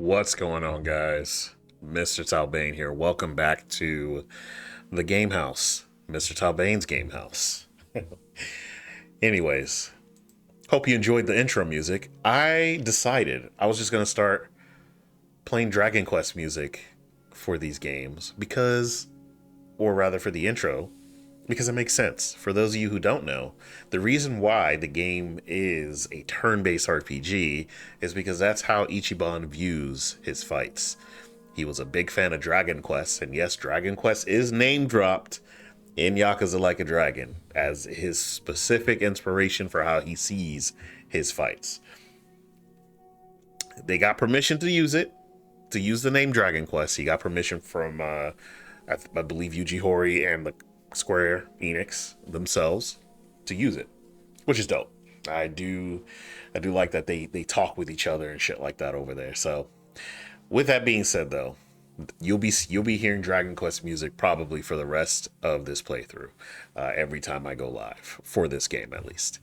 What's going on, guys? Mr. Talbane here. Welcome back to the Game House, Mr. Talbane's Game House. Anyways, hope you enjoyed the intro music. I decided I was just going to start playing Dragon Quest music for these games because, or rather for the intro, because it makes sense. For those of you who don't know, the reason why the game is a turn-based RPG is because that's how Ichiban views his fights. He was a big fan of Dragon Quest, and yes, Dragon Quest is name dropped in Yakuza Like a Dragon as his specific inspiration for how he sees his fights. They got permission to use it, to use the name Dragon Quest. He got permission from, I believe, Yuji Horii and the Square Enix themselves to use it, which is dope. I do like that they talk with each other and shit like that over there. So, with that being said, though, you'll be hearing Dragon Quest music probably for the rest of this playthrough, every time I go live for this game, at least.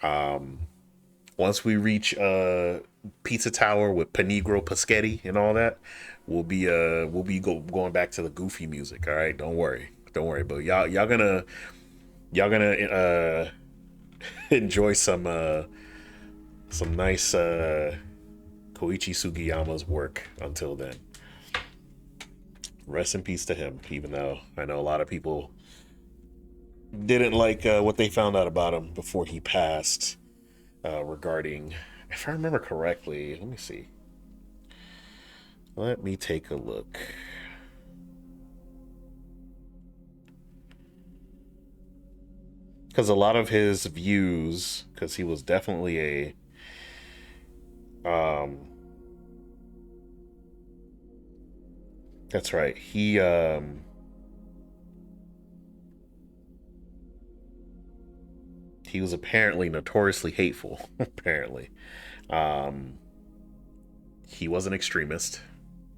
Once we reach Pizza Tower with Panigro Paschetti and all that, we'll be going back to the goofy music. All right, don't worry, but y'all gonna enjoy some nice Koichi Sugiyama's work. Until then, rest in peace to him. Even though I know a lot of people didn't like what they found out about him before he passed, regarding, if I remember correctly, let me see. Let me take a look. Because a lot of his views, because he was definitely um, that's right. He was apparently notoriously hateful. Apparently, um, he was an extremist,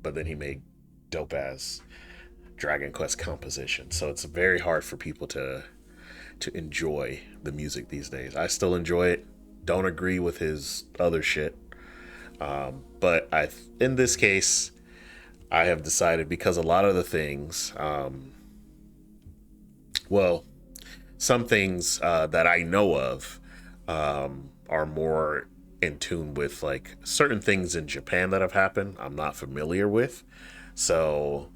but then he made dope ass Dragon Quest composition. So it's very hard for people to enjoy the music these days. I still enjoy it. Don't agree with his other shit, but in this case, I have decided, because a lot of the things, well, some things that I know of, are more in tune with like certain things in Japan that have happened. I'm not familiar with, so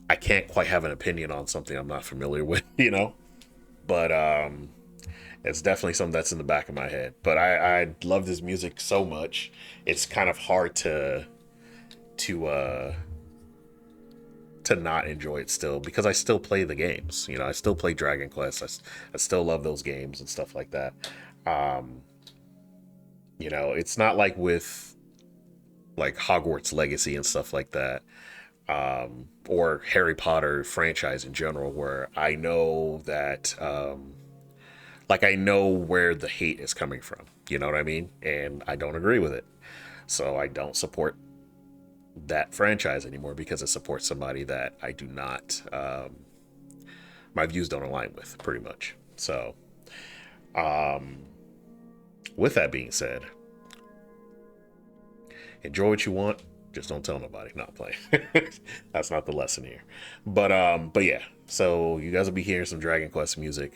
I can't quite have an opinion on something I'm not familiar with. But it's definitely something that's in the back of my head. But I love this music so much. It's kind of hard to uh to not enjoy it still, because I still play the games. I still play Dragon Quest. I still love those games and stuff like that. Um, it's not like with like Hogwarts Legacy and stuff like that, or Harry Potter franchise in general, where I know that, like, I know where the hate is coming from. You know what I mean? And I don't agree with it. So I don't support that franchise anymore, because it supports somebody that I do not, my views don't align with, pretty much. So, with that being said, enjoy what you want. Just don't tell nobody. Not playing. That's not the lesson here. But yeah. So you guys will be hearing some Dragon Quest music,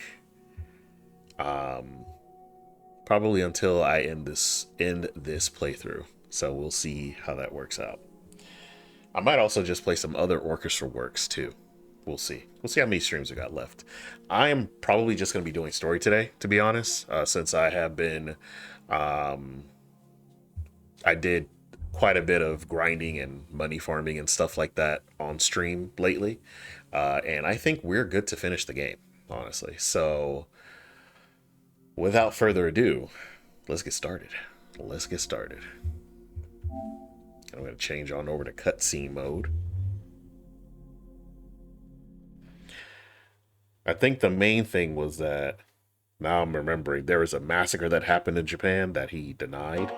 probably until I end this playthrough. So we'll see how that works out. I might also just play some other orchestra works too. We'll see. We'll see how many streams we got left. I am probably just going to be doing story today, to be honest, since I have been, um, I did quite a bit of grinding and money farming and stuff like that on stream lately. And I think we're good to finish the game, honestly. So without further ado, let's get started. Let's get started. I'm going to change on over to cutscene mode. I think the main thing was that, now I'm remembering, there was a massacre that happened in Japan that he denied.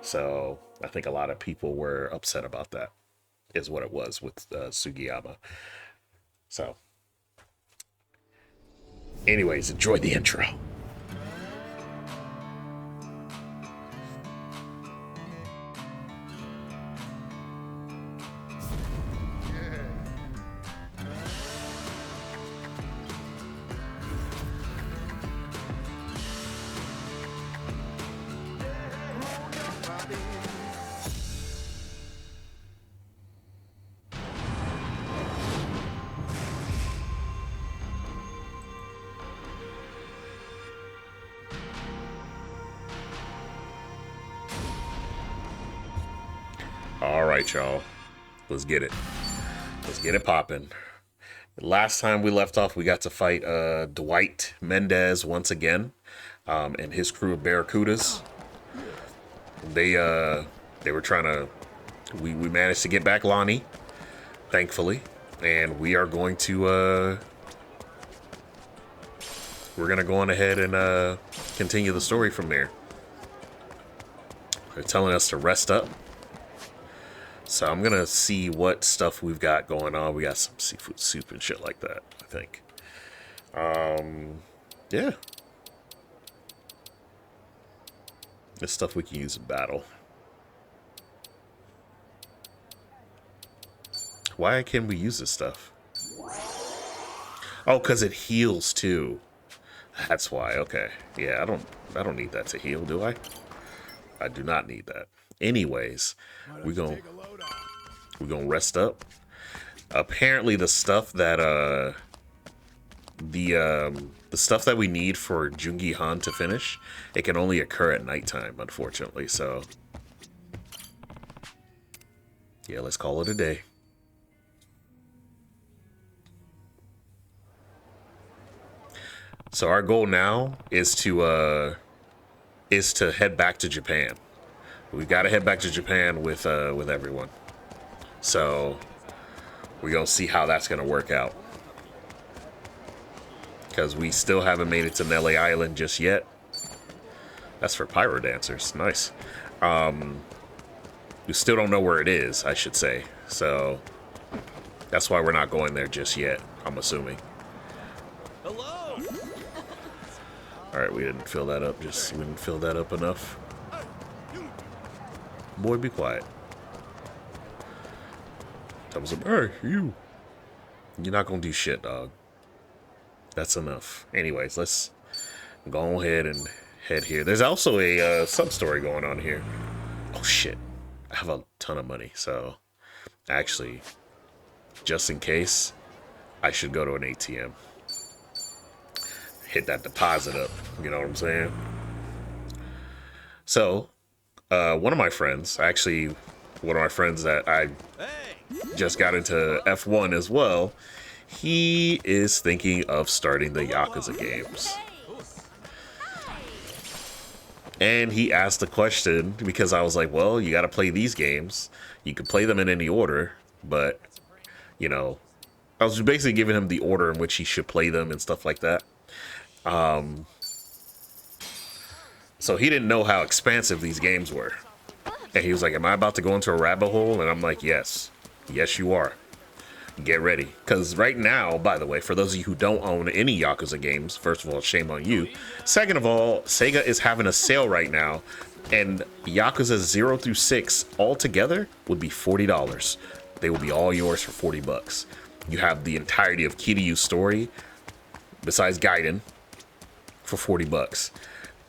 So I think a lot of people were upset about that, is what it was with Sugiyama. So, anyways, enjoy the intro. right, y'all. Let's get it. Let's get it popping. Last time we left off, we got to fight Dwight Mendez once again, and his crew of Barracudas. They were trying to. We managed to get back Lonnie, thankfully, and we are going to. We're gonna go on ahead and continue the story from there. They're telling us to rest up. So I'm gonna see what stuff we've got going on. We got some seafood soup and shit like that, I think. Yeah. This stuff we can use in battle. Why can we use this stuff? Oh, because it heals too. That's why. Okay. Yeah, I don't need that to heal, do I? I do not need that. Anyways, we're gonna rest up. Apparently the stuff that the stuff that we need for Jungi Han to finish, it can only occur at nighttime, unfortunately. So yeah, let's call it a day. So our goal now is to head back to Japan. We got to head back to Japan with everyone. So we're gonna see how that's gonna work out, because we still haven't made it to Nele Island just yet. That's for pyro dancers. Nice. We still don't know where it is, I should say. So that's why we're not going there just yet, I'm assuming. Hello. All right, we didn't fill that up. We didn't fill that up enough. Boy, be quiet. Thumbs up. Hey, you. You're not gonna do shit, dog. That's enough. Anyways, let's go ahead and head here. There's also a sub-story going on here. Oh, shit. I have a ton of money, so actually, just in case, I should go to an ATM. Hit that deposit up. You know what I'm saying? So, one of my friends that I just got into F1 as well, he is thinking of starting the Yakuza games. And he asked the question because I was like, well, you got to play these games. You can play them in any order, but, you know, I was basically giving him the order in which he should play them and stuff like that. So he didn't know how expansive these games were. And he was like, am I about to go into a rabbit hole? And I'm like, yes. Yes, you are. Get ready. Because right now, by the way, for those of you who don't own any Yakuza games, first of all, shame on you. Second of all, Sega is having a sale right now. And Yakuza 0 through 6 all together would be $40. They will be all yours for 40 bucks. You have the entirety of Kiryu's story, besides Gaiden, for 40 bucks.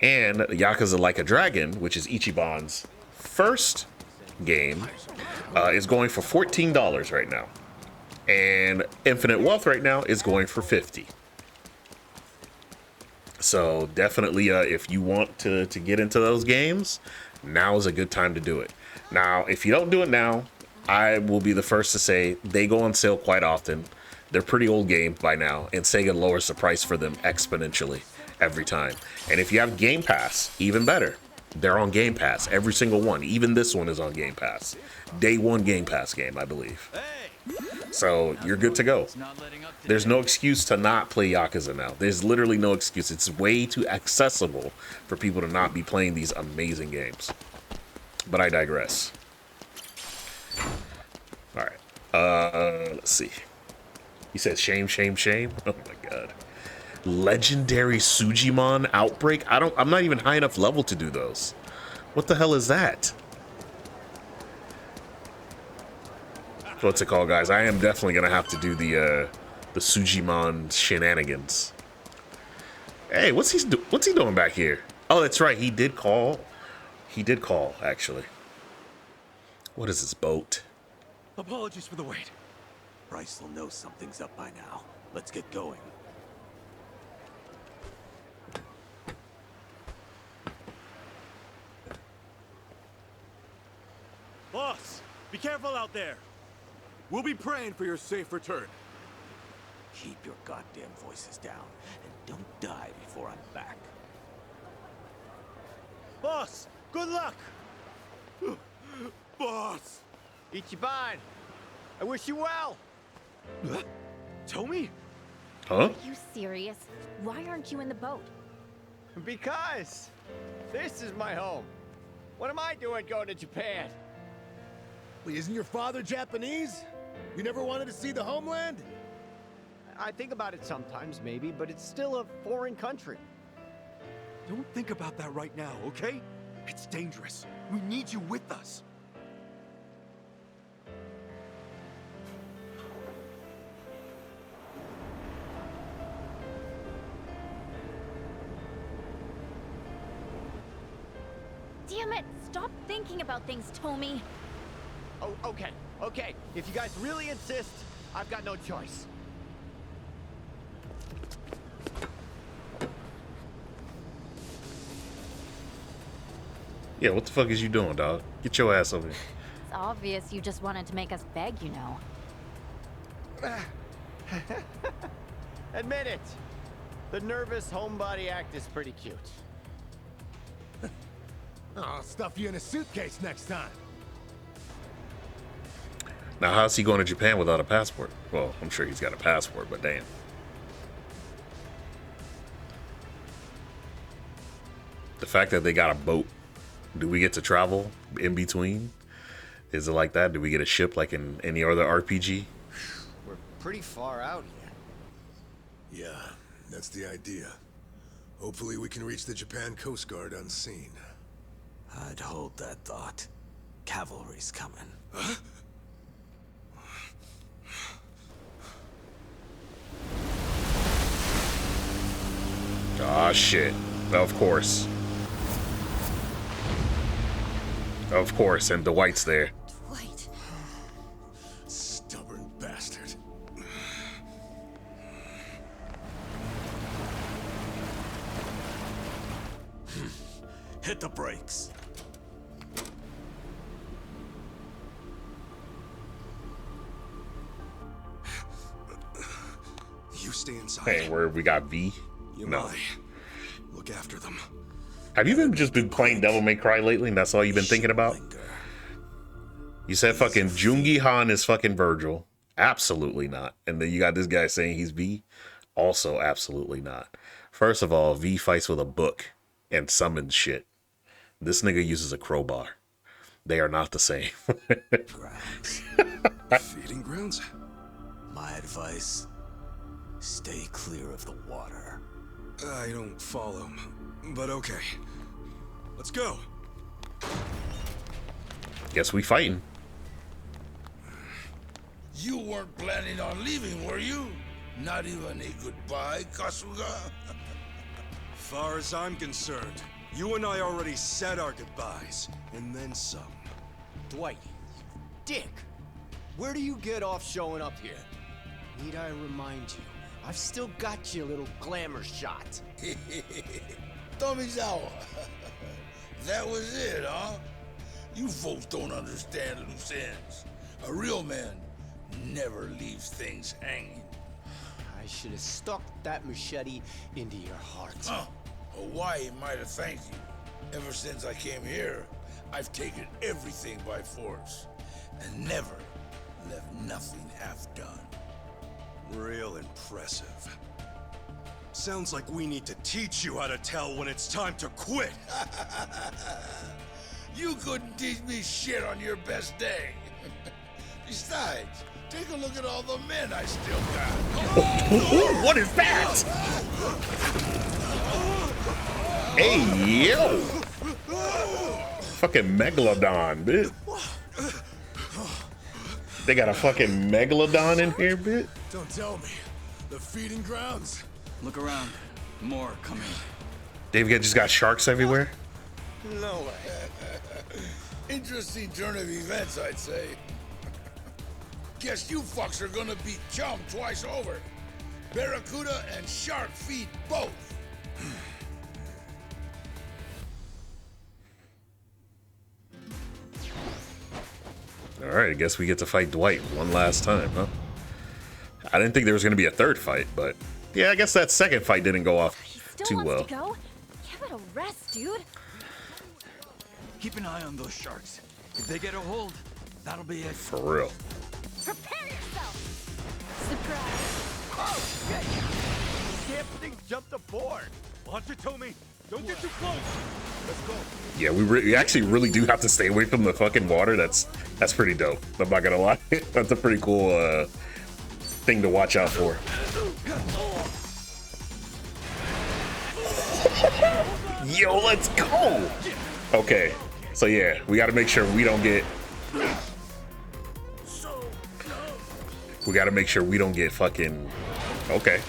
And Yakuza Like a Dragon, which is Ichiban's first game, is going for $14 right now. And Infinite Wealth right now is going for $50. So definitely, if you want to get into those games, now is a good time to do it. Now, if you don't do it now, I will be the first to say they go on sale quite often. They're pretty old games by now, and Sega lowers the price for them exponentially every time. And if you have Game Pass, even better. They're on Game Pass, every single one. Even this one is on Game Pass. Day one Game Pass game, I believe. So you're good to go. There's no excuse to not play Yakuza now. There's literally no excuse. It's way too accessible for people to not be playing these amazing games. But I digress. All right. Let's see. He said shame, shame, shame. Oh my god. Legendary Sujimon Outbreak? I'm not even high enough level to do those. What the hell is that? What's it called, guys? I am definitely gonna have to do the Sujimon shenanigans. Hey, what's he doing back here? Oh, that's right. He did call. He did call, actually. What is this boat? Apologies for the wait. Bryce will know something's up by now. Let's get going. Boss, be careful careful out there. We'll be praying for your safe return. Keep your goddamn voices down, and don't die before I'm back. Boss, good luck! Boss! Ichiban, I wish you well. Tomy? Huh? Are you serious? Why aren't you in the boat? Because this is my home. What am I doing going to Japan? Wait, isn't your father Japanese? You never wanted to see the homeland? I think about it sometimes, maybe, but it's still a foreign country. Don't think about that right now, okay? It's dangerous. We need you with us. Damn it! Stop thinking about things, Tomy. Oh, okay, okay. If you guys really insist, I've got no choice. Yeah, what the fuck is you doing, dog? Get your ass over here. It's obvious you just wanted to make us beg, you know. Admit it. The nervous homebody act is pretty cute. I'll stuff you in a suitcase next time. Now, how's he going to Japan without a passport? Well, I'm sure he's got a passport, but damn. The fact that they got a boat. Do we get to travel in between? Is it like that? Do we get a ship like in any other RPG? We're pretty far out here. Yeah, that's the idea. Hopefully we can reach the Japan Coast Guard unseen. I'd hold that thought. Cavalry's coming. Huh? Ah, shit. Of course. Of course, and Dwight's there. Dwight. Stubborn bastard. Hit the brakes. You stay inside. Hey, where we got V? You No. look after them. Have you just been playing Devil May Cry lately and that's all you've been thinking about? Linger. You said fucking Jungi Han is fucking Virgil. Absolutely not. And then you got this guy saying he's V. Also, absolutely not. First of all, V fights with a book and summons shit. This nigga uses a crowbar. They are not the same. Grounds. Feeding grounds? My advice, stay clear of the water. I don't follow, but okay. Let's go. Guess we fighting. You weren't planning on leaving, were you? Not even a goodbye, Kasuga? Far as I'm concerned, you and I already said our goodbyes, and then some. Dwight, dick. Where do you get off showing up here? Need I remind you, I've still got you a little glamour shot. Tomizawa. That was it, huh? You folks don't understand loose ends. A real man never leaves things hanging. I should have stuck that machete into your heart. Huh. Hawaii might have thanked you. Ever since I came here, I've taken everything by force and never left nothing half done. Real impressive. Sounds like we need to teach you how to tell when it's time to quit. You couldn't teach me shit on your best day. Besides, take a look at all the men I still got. What is that? Hey, yo! Fucking Megalodon, bitch. They got a fucking Megalodon in here, bitch. Don't tell me. The feeding grounds? Look around. More coming. They've just got sharks everywhere. No way. Interesting turn of events, I'd say. Guess you fucks are gonna beat Chum twice over. Barracuda and shark feed both. All right, I guess we get to fight Dwight one last time, huh? I didn't think there was going to be a third fight, but yeah, I guess that second fight didn't go off He still too wants well. to go. Give it a rest, dude. Keep an eye on those sharks. If they get a hold, that'll be it. For real. Prepare yourself. Surprise. Damn thing jumped aboard. Watch it, Tommy. Don't get too close. Let's go. Yeah, we actually really do have to stay away from the fucking water. That's pretty dope. I'm not gonna lie. That's a pretty cool thing to watch out for. Yo, let's go. Okay, so yeah, we got to make sure we don't get. We got to make sure we don't get fucking. Okay.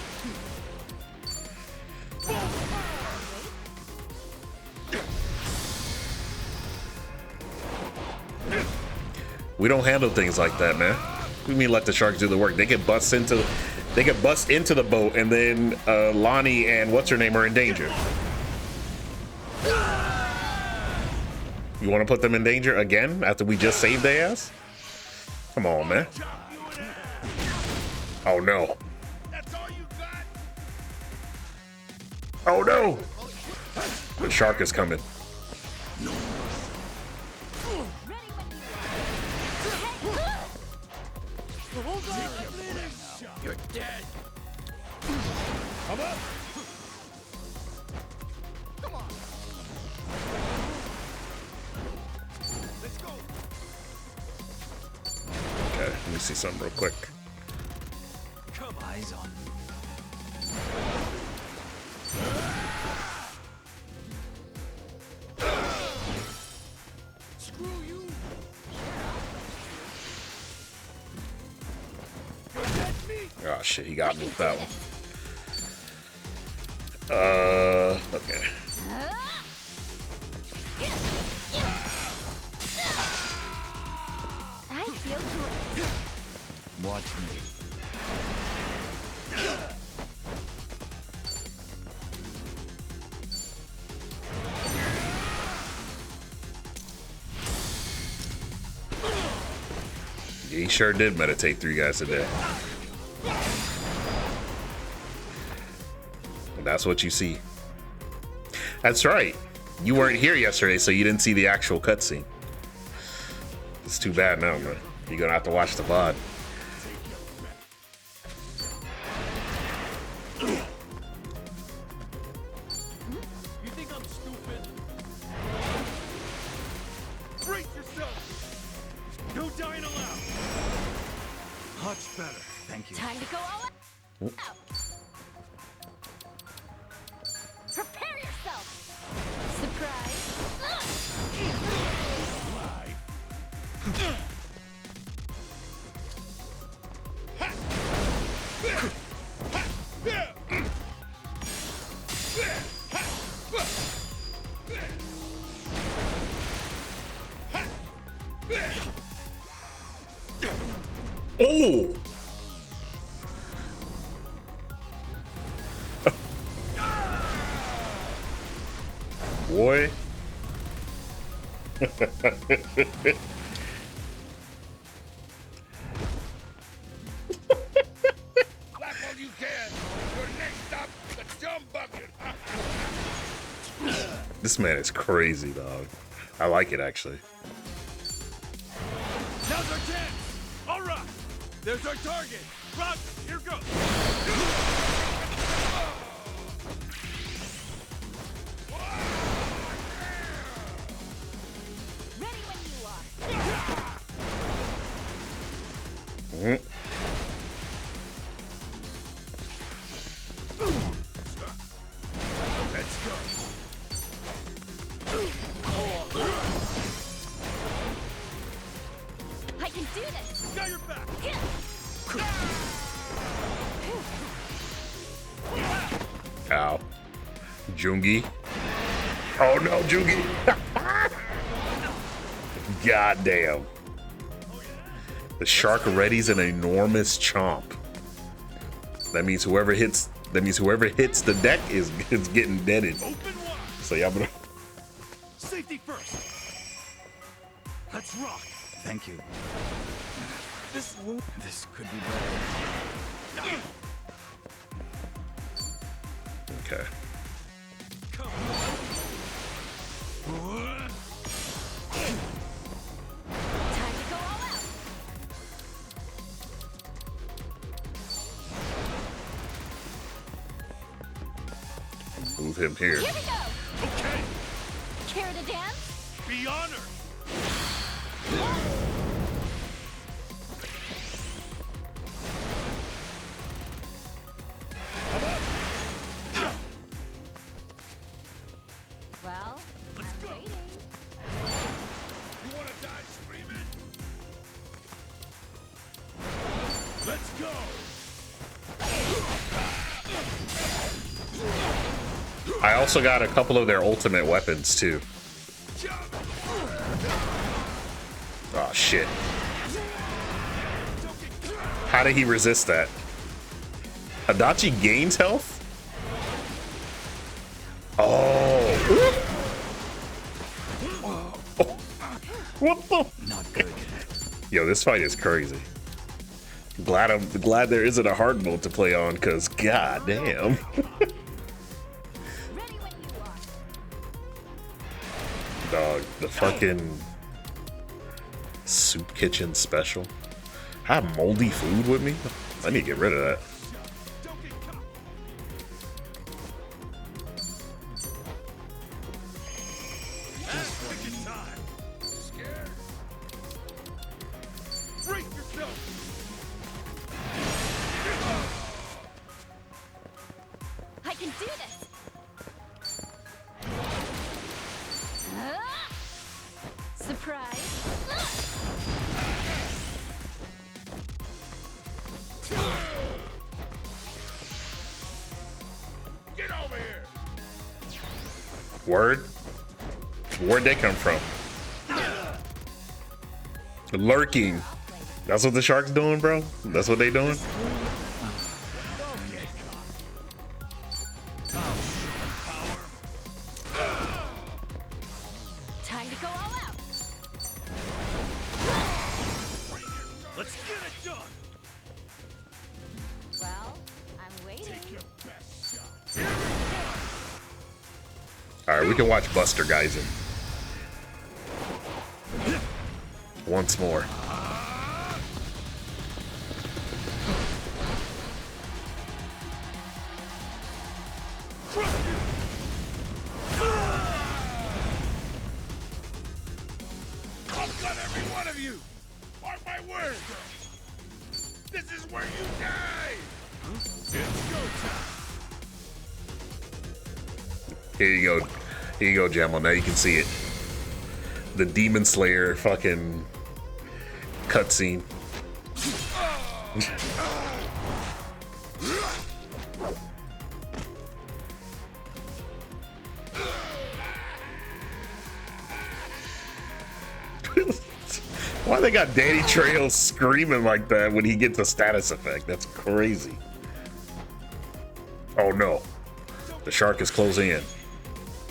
We don't handle things like that, man. We mean let the sharks do the work. They can bust into the boat, and then Lonnie and what's her name are in danger. You want to put them in danger again after we just saved their ass? Come on, man. Oh no. Oh no. The shark is coming. You're dead. Come up. Come on. Let's go. Okay, let me see something real quick. Come eyes on. Screw you. Oh shit, he got me with that one. Okay. I feel good. Watch me. Yeah, he sure did meditate 3 guys a day. And that's what you see. That's right. You weren't here yesterday, so you didn't see the actual cutscene. It's too bad now, man. You're gonna have to watch the VOD. You think I'm stupid? Brace yourself. No dying allowed. Much better. Thank you. Time to go all out. Prepare yourself. Surprise. Oh! Boy. Blackwell, you can. Your next stop, the dumb bucket. This man is crazy, dog. I like it, actually. Now's our chance. All right. There's our target. Roger. Here goes. Ready when you are. Mhm. Let's go. I can do this. Got your back. Ow. Jungi. Oh no, Jungi. God damn. The shark readies an enormous chomp. That means whoever hits the deck is getting deaded. Open wide. So y'all better. Safety first. Let's rock. Thank you. This could be better. Okay. Time to go all out. Move him here. Here we go. Okay, Care to dance? be honored. Well, I'm waiting. You wanna die screaming? Let's go. I also got a couple of their ultimate weapons too. Oh shit. How did he resist that? Adachi gains health? Oh. What the? Not good. Yo, this fight is crazy. Glad there isn't a hard mode to play on, cause goddamn. Ready when you are. Dog, the fucking soup kitchen special. I have moldy food with me. I need to get rid of that. Don't get caught. Taking time. Scared? Brace yourself. I can do this. Surprise. Get over here. Word? Where'd they come from? Lurking. That's what the shark's doing, bro? That's what they doing? Time to go all out. Let's get it done. Well, I'm waiting. Your best shot. Alright, we can watch Buster Geisen. Once more. I'll cut every one of you. Mark my words. This is where you die. It's go time. Here you go. Here you go, Jamal. Now you can see it. The Demon Slayer fucking cutscene. Why they got Danny Trejo screaming like that when he gets a status effect? That's crazy. Oh no. The shark is closing in.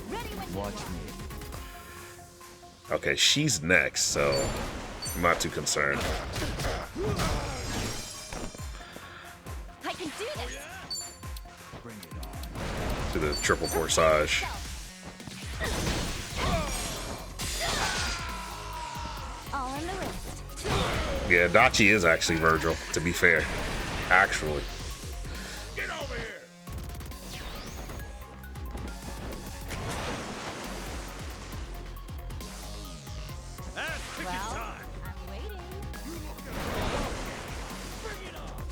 Ready when you Watch are. me. Okay, she's next, so I'm not too concerned. I can do this. Bring it on. To the triple corsage. All in the wrist. Yeah, Dachi is actually Virgil, to be fair. Actually. Get over here. That's picking Well, time. I'm waiting. Bring it on.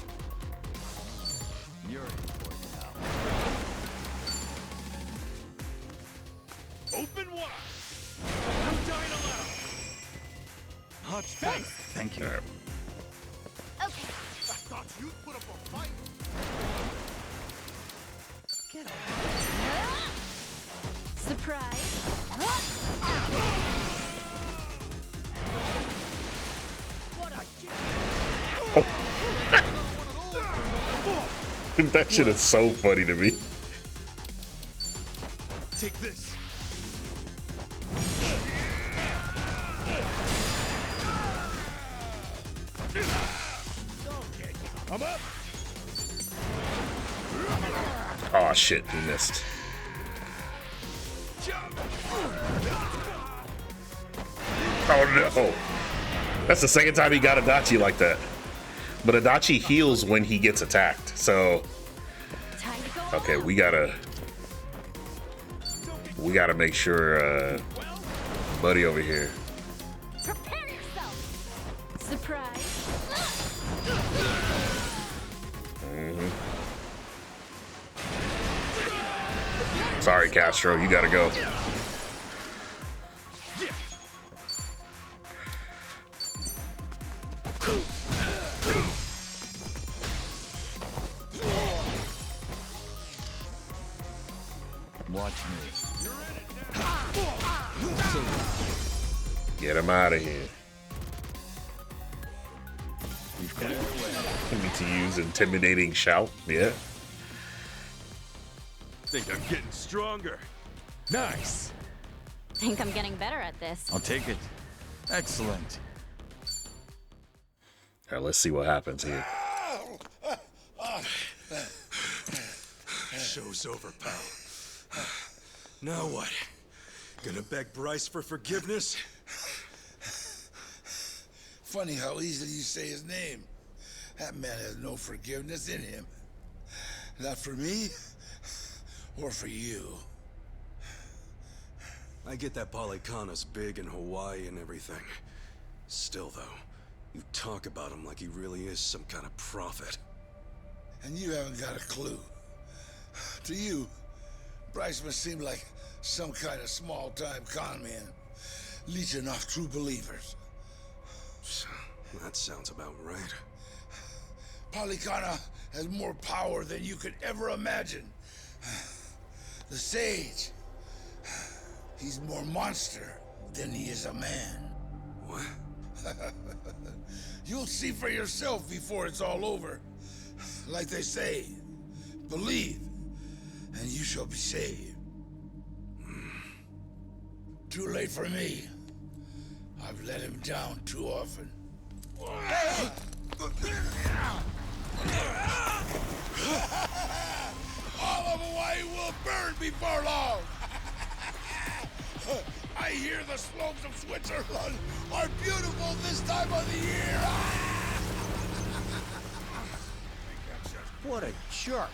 You're in for it now. Open wide. No dying allowed. Hot space. Thank you. All right. Okay. I thought you'd put up a fight. Get over. Surprise. That shit is so funny to me. Take this. I'm up. Oh shit, he missed. Oh no. That's the second time he got Adachi like that. But Adachi heals when he gets attacked. So Time to go okay, all we gotta make sure buddy over here. out. Prepare yourself. Surprise. Sorry, Castro, you gotta go. Watch me. Get him out of here. I need to use intimidating shout. Yeah. Think I'm getting stronger. Nice. Think I'm getting better at this. I'll take it. Excellent. All right, let's see what happens here. Show's over, pal. Now what? Gonna beg Bryce for forgiveness? Funny how easily you say his name. That man has no forgiveness in him. Not for me, or for you. I get that Polycana's big in Hawaii and everything. Still, though, you talk about him like he really is some kind of prophet. And you haven't got a clue. To you, Bryce must seem like some kind of small-time con man, leeching off true believers. That sounds about right. Polycana has more power than you could ever imagine. The Sage, he's more monster than he is a man. What? You'll see for yourself before it's all over. Like they say, believe, and you shall be saved. Too late for me. I've let him down too often. All of Hawaii will burn before long. I hear the slopes of Switzerland are beautiful this time of the year. What a jerk.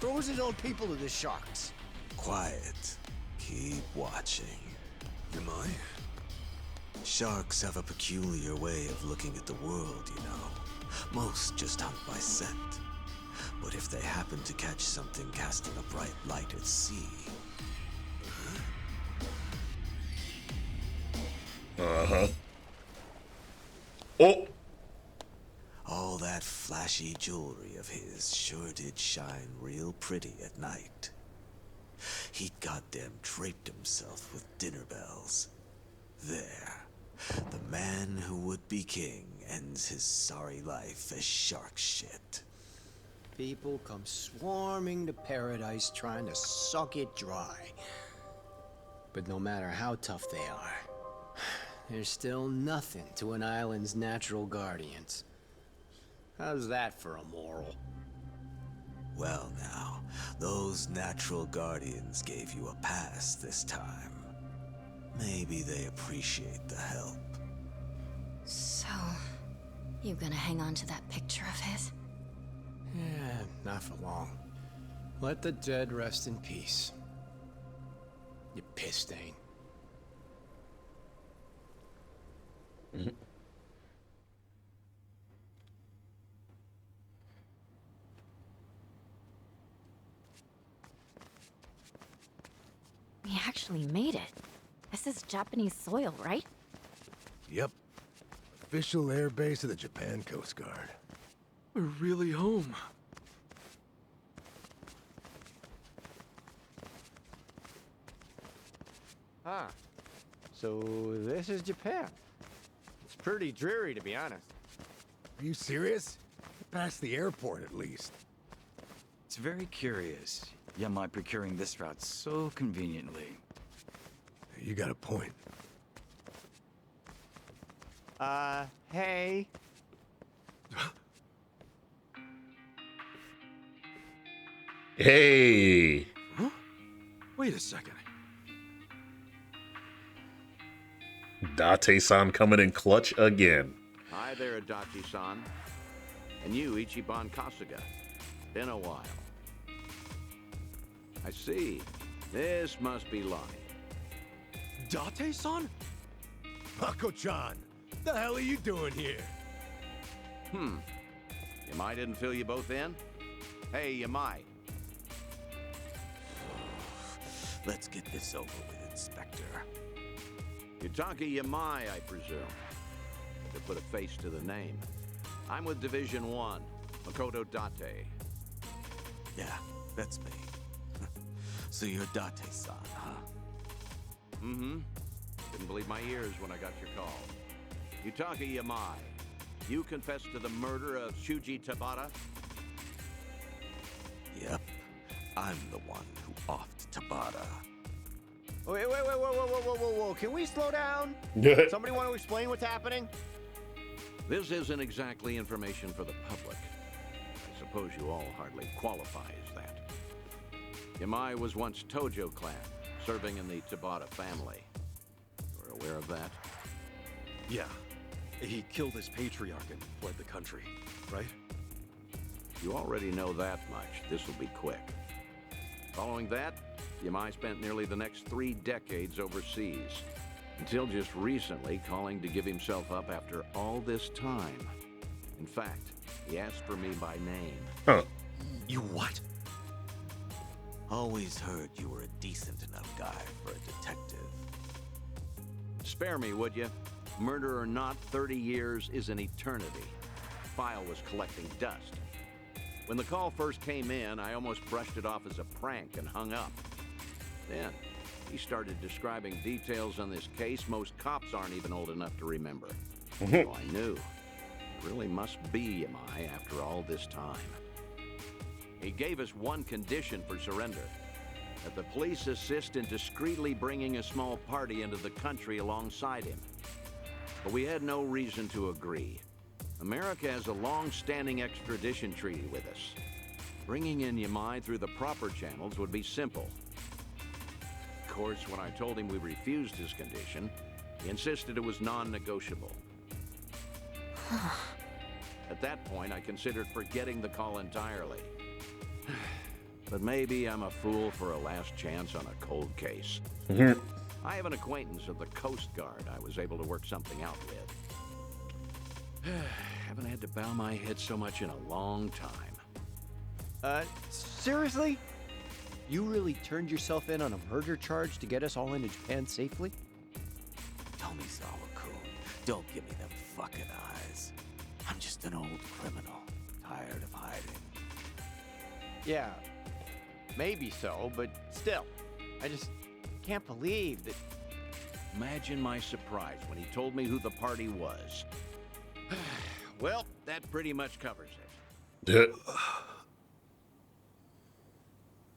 Throws his own people to the sharks. Quiet. Keep watching. Am I? Sharks have a peculiar way of looking at the world, you know. Most just hunt by scent. But if they happen to catch something casting a bright light at sea... Uh-huh. Oh! all that flashy jewelry of his sure did shine real pretty at night. He'd goddamn draped himself with dinner bells. There. The man who would be king ends his sorry life as shark shit. People come swarming to paradise trying to suck it dry. But no matter how tough they are, there's still nothing to an island's natural guardians. How's that for a moral? Well now, those natural guardians gave you a pass this time. Maybe they appreciate the help. So, you gonna hang on to that picture of his? Yeah, not for long. Let the dead rest in peace. You piss stain. We actually made it. This is Japanese soil, right? Yep. Official air base of the Japan Coast Guard. We're really home. Ah, so this is Japan. It's pretty dreary, to be honest. Are you serious? Past the airport, at least. It's very curious, Yamai procuring this route so conveniently. You got a point. Hey. Hey. Huh? Wait a second. Date-san coming in clutch again. Hi there, Adachi-san. And you, Ichiban Kasuga. Been a while. I see. This must be Lonnie. Date-san? Mako-chan, the hell are you doing here? Yamai didn't fill you both in? Hey, Yamai. Let's get this over with, Inspector. Yutaka Yamai, I presume. To put a face to the name. I'm with Division 1, Makoto Date. Yeah, that's me. So you're Date-san, huh? Mm-hmm. Didn't believe my ears when I got your call. Yutaka Yamai, you confessed to the murder of Shuji Tabata? Yep. I'm the one who offed Tabata. Wait, whoa. Can we slow down? Somebody want to explain what's happening? This isn't exactly information for the public. I suppose you all hardly qualify as that. Yamai was once Tojo clan, serving in the Tabata family. You're aware of that? Yeah. He killed his patriarch and fled the country, right? You already know that much. This will be quick. Following that, Yamai spent nearly the next 3 decades overseas, until just recently calling to give himself up after all this time. In fact, he asked for me by name. Huh. You what? Always heard you were a decent enough guy for a detective. Spare me, would you? Murder or not, 30 years is an eternity. The file was collecting dust. When the call first came in, I almost brushed it off as a prank and hung up. Then, he started describing details on this case most cops aren't even old enough to remember. So I knew. It really must be Yamai after all this time. He gave us one condition for surrender. That the police assist in discreetly bringing a small party into the country alongside him. But we had no reason to agree. America has a long-standing extradition treaty with us. Bringing in Yamai through the proper channels would be simple. Of course, when I told him we refused his condition, he insisted it was non-negotiable. At that point, I considered forgetting the call entirely. But maybe I'm a fool for a last chance on a cold case. I have an acquaintance of the Coast Guard I was able to work something out with. Haven't had to bow my head so much in a long time. Seriously? You really turned yourself in on a murder charge to get us all into Japan safely? Tomizawa-kun, don't give me them fucking eyes. I'm just an old criminal, tired of hiding. Yeah, maybe so, but still. I just can't believe that... Imagine my surprise when he told me who the party was. Well, that pretty much covers it.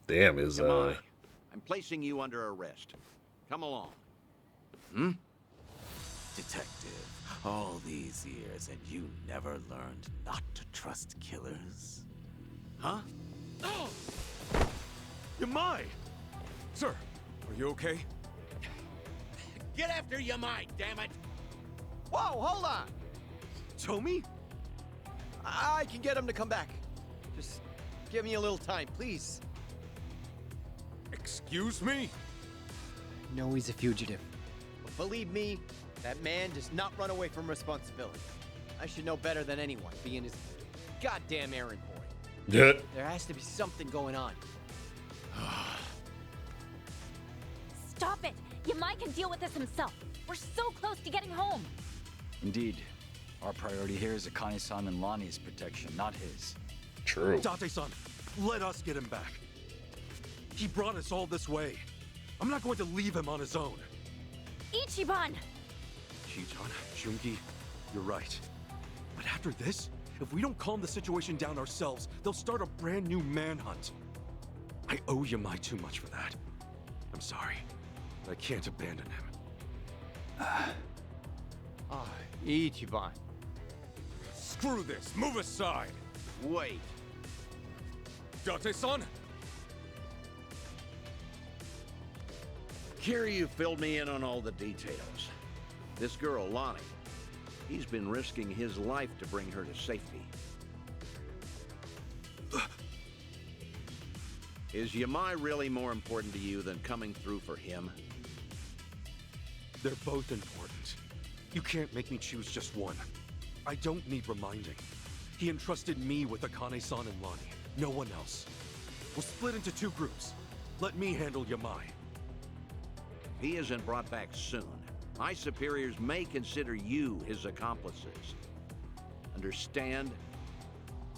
Damn, is Yamai, I'm placing you under arrest. Come along. Detective, all these years and you never learned not to trust killers? Huh? Yamai! Sir, are you okay? Get after Yamai, damn it! Whoa, hold on! Tomi? I can get him to come back. Just give me a little time, please. Excuse me? I know he's a fugitive. But believe me, that man does not run away from responsibility. I should know better than anyone, being his goddamn errand boy. There has to be something going on. Stop it! Yamai can deal with this himself. We're so close to getting home. Indeed. Our priority here is Akane-san and Lonnie's protection, not his. True. Date-san, let us get him back. He brought us all this way. I'm not going to leave him on his own. Ichiban! Shitan, Jungi, you're right. But after this, if we don't calm the situation down ourselves, they'll start a brand new manhunt. I owe Yamai too much for that. I'm sorry. I can't abandon him. Ichiban. Screw this, move aside! Wait. Date-san, Kiryu filled me in on all the details. This girl, Lonnie, he's been risking his life to bring her to safety. Is Yamai really more important to you than coming through for him? They're both important. You can't make me choose just one. I don't need reminding. He entrusted me with Akane-san and Lonnie. No one else. We'll split into 2 groups. Let me handle Yamai. If he isn't brought back soon, my superiors may consider you his accomplices. Understand?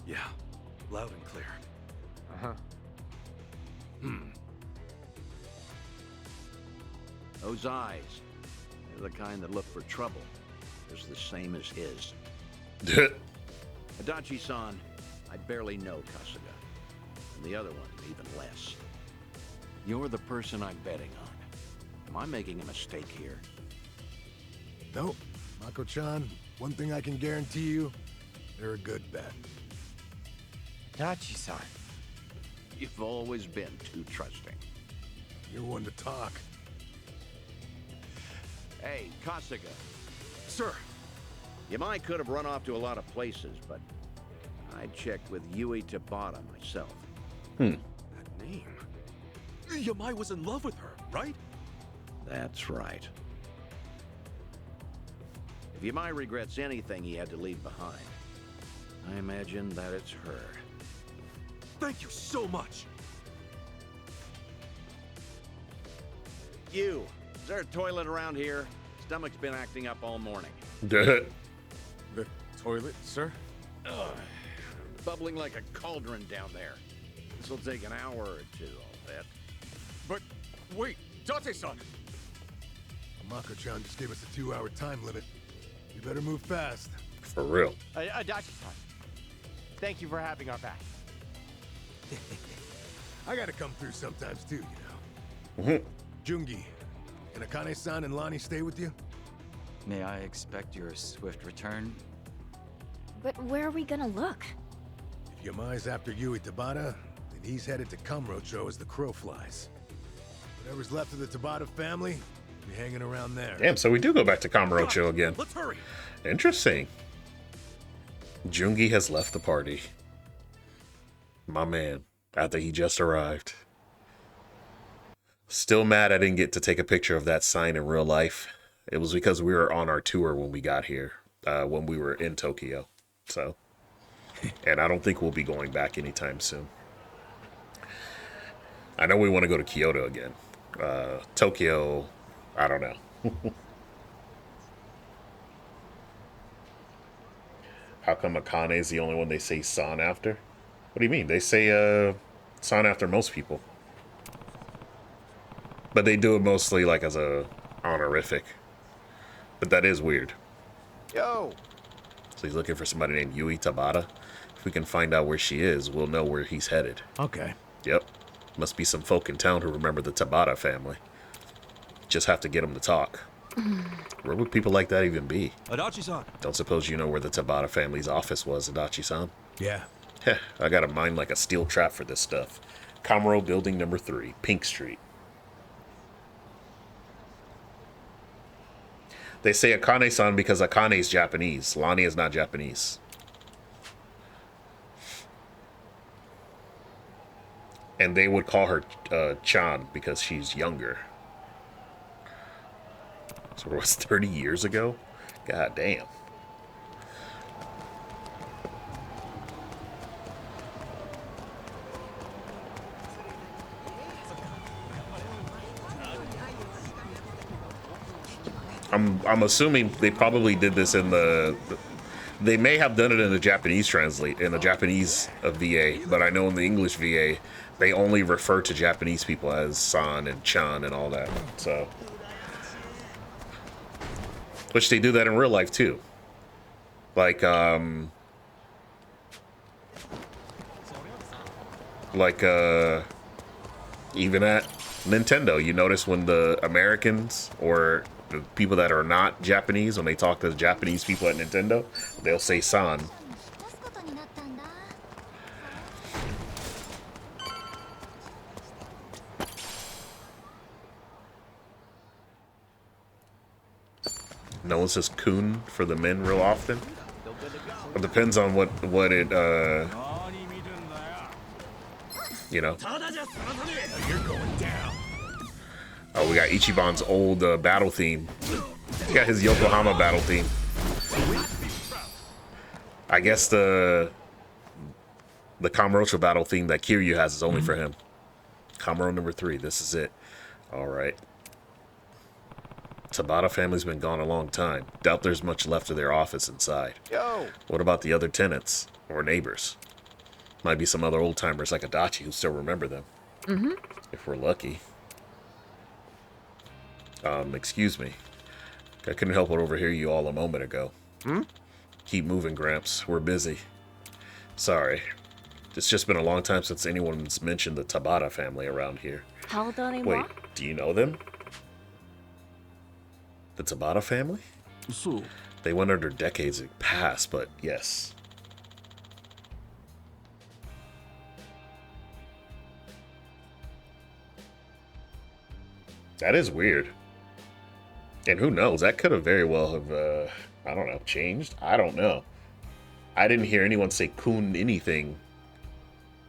Yeah, loud and clear. Uh-huh. Those eyes, they're the kind that look for trouble. Just the same as his. Adachi-san, I barely know Kasuga. And the other one, even less. You're the person I'm betting on. Am I making a mistake here? Nope. Mako-chan, one thing I can guarantee you, they're a good bet. Dachi-san. You've always been too trusting. You're one to talk. Hey, Kasuga. Sir! Yamai could have run off to a lot of places, but I checked with Yui Tabata myself. That name? Yamai was in love with her, right? That's right. If Yamai regrets anything he had to leave behind, I imagine that it's her. Thank you so much! You, is there a toilet around here? Stomach's been acting up all morning. The toilet, sir? Ugh, bubbling like a cauldron down there. This'll take an hour or two, I'll bet. But wait, Date-san! Mako-chan just gave us a 2-hour time limit. You better move fast. For real. Adachi-san, thank you for having our back. I gotta come through sometimes too, you know. Jungi, can Akane-san and Lonnie stay with you? May I expect your swift return? But where are we gonna look? If Yamai's after Yui Tabata, then he's headed to Kamurocho as the crow flies. Whatever's left of the Tabata family, will be hanging around there. Damn, so we do go back to Kamurocho again. Let's hurry! Interesting. Jungi has left the party. My man, after he just arrived. Still mad I didn't get to take a picture of that sign in real life. It was because we were on our tour when we got here, when we were in Tokyo. So, and I don't think we'll be going back anytime soon. I know we want to go to Kyoto again. Tokyo, I don't know. How come Akane is the only one they say San after? What do you mean? They say San after most people. But they do it mostly like as a honorific. But that is weird. Yo! So he's looking for somebody named Yui Tabata. If we can find out where she is, we'll know where he's headed. Okay. Yep. Must be some folk in town who remember the Tabata family. Just have to get them to talk. Where would people like that even be? Adachi-san! Don't suppose you know where the Tabata family's office was, Adachi-san? Yeah. Heh, I got a mind like a steel trap for this stuff. Kamuro Building number 3, Pink Street. They say Akane-san because Akane's Japanese. Lonnie is not Japanese. And they would call her Chan because she's younger. So it was 30 years ago? God damn. I'm assuming they probably did this in they may have done it in the Japanese VA, but I know in the English VA they only refer to Japanese people as San and Chan and all that. So, which they do that in real life too. Like even at Nintendo, you notice when the Americans or the people that are not Japanese, when they talk to the Japanese people at Nintendo, they'll say San. No one says kun for the men real often. It depends on what it you know. You're going down. Oh, we got Ichiban's old battle theme. He got his Yokohama battle theme. I guess the Kamurocho battle theme that Kiryu has is only for him. Kamuro number 3. This is it. All right. Tabata family's been gone a long time. Doubt there's much left of their office inside. Yo! What about the other tenants or neighbors? Might be some other old timers like Adachi who still remember them. If we're lucky. Excuse me. I couldn't help but overhear you all a moment ago. Keep moving, Gramps. We're busy. Sorry. It's just been a long time since anyone's mentioned the Tabata family around here. Wait, do you know them? The Tabata family? They went under decades past, but yes. That is weird. And who knows? That could have very well have, I don't know, changed? I don't know. I didn't hear anyone say kun anything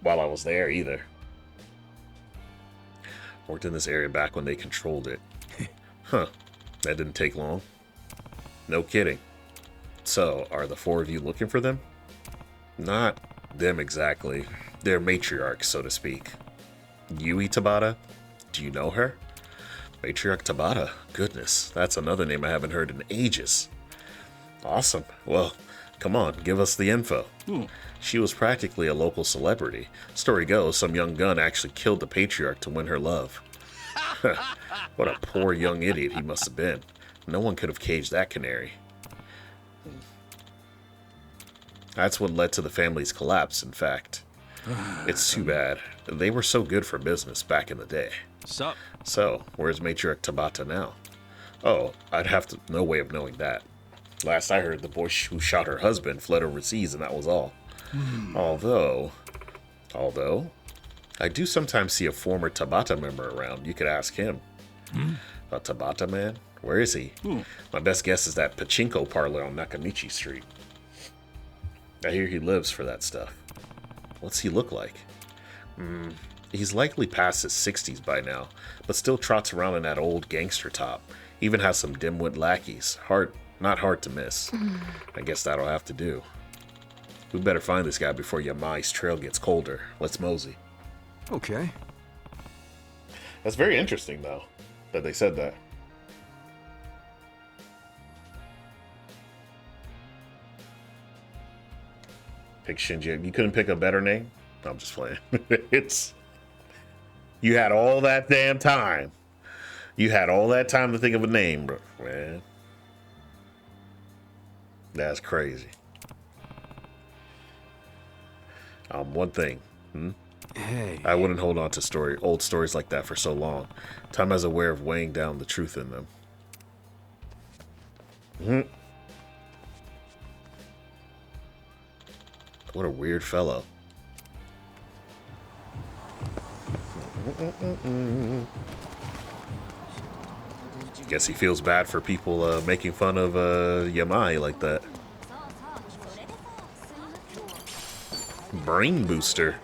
while I was there either. Worked in this area back when they controlled it. Huh. That didn't take long. No kidding. So, are the 4 of you looking for them? Not them exactly. They're matriarchs, so to speak. Yui Tabata? Do you know her? Matriarch Tabata. Goodness, that's another name I haven't heard in ages. Awesome. Well, come on, give us the info. She was practically a local celebrity. Story goes, some young gun actually killed the patriarch to win her love. What a poor young idiot he must have been. No one could have caged that canary. That's what led to the family's collapse, in fact. It's too bad. They were so good for business back in the day. Sup? So, where's Matriarch Tabata now? Oh, I'd have no way of knowing that. Last I heard, the boy who shot her husband fled overseas, and that was all. Although, I do sometimes see a former Tabata member around. You could ask him. A Tabata man? Where is he? My best guess is that pachinko parlor on Nakamichi Street. I hear he lives for that stuff. What's he look like? He's likely past his 60s by now, but still trots around in that old gangster top. Even has some dim-wit lackeys. Not hard to miss. I guess that'll have to do. We better find this guy before Yamai's trail gets colder. Let's mosey. Okay. That's very interesting, though, that they said that. Pick Shinji. You couldn't pick a better name? No, I'm just playing. You had all that damn time. You had all that time to think of a name, bro. Man. That's crazy. One thing. Hey. I wouldn't hold on to old stories like that for so long. Time has a way of weighing down the truth in them. What a weird fellow. Guess he feels bad for people making fun of Yamai like that. Brain booster.